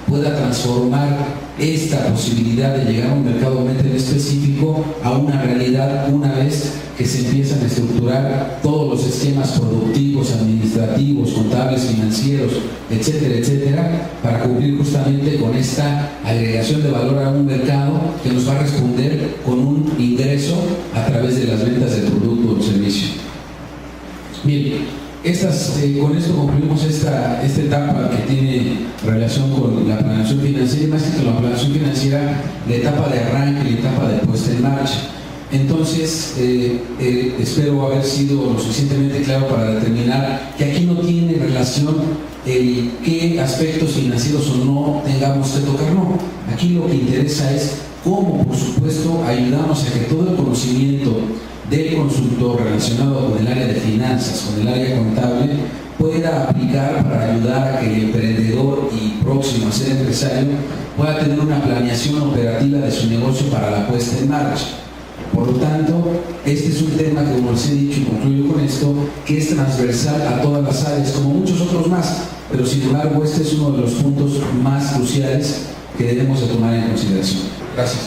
pueda transformar esta posibilidad de llegar a un mercado en específico a una realidad una vez que se empiezan a estructurar todos los esquemas productivos, administrativos, contables, financieros, etcétera, etcétera, para cumplir justamente con esta agregación de valor a un mercado que nos va a responder con un ingreso a través de las ventas del producto o del servicio. Bien. Con esto concluimos esta etapa que tiene relación con la planeación financiera, y más que con la planeación financiera, la etapa de arranque y la etapa de puesta en marcha. Entonces, espero haber sido lo suficientemente claro para determinar que aquí no tiene relación el qué aspectos financieros o no tengamos que tocar, no. Aquí lo que interesa es cómo, por supuesto, ayudamos a que todo el conocimiento del consultor relacionado con el área de finanzas, con el área contable, pueda aplicar para ayudar a que el emprendedor y próximo a ser empresario pueda tener una planeación operativa de su negocio para la puesta en marcha. Por lo tanto, este es un tema que, como les he dicho y concluyo con esto, que es transversal a todas las áreas, como muchos otros más, pero sin embargo este es uno de los puntos más cruciales que debemos de tomar en consideración. Gracias.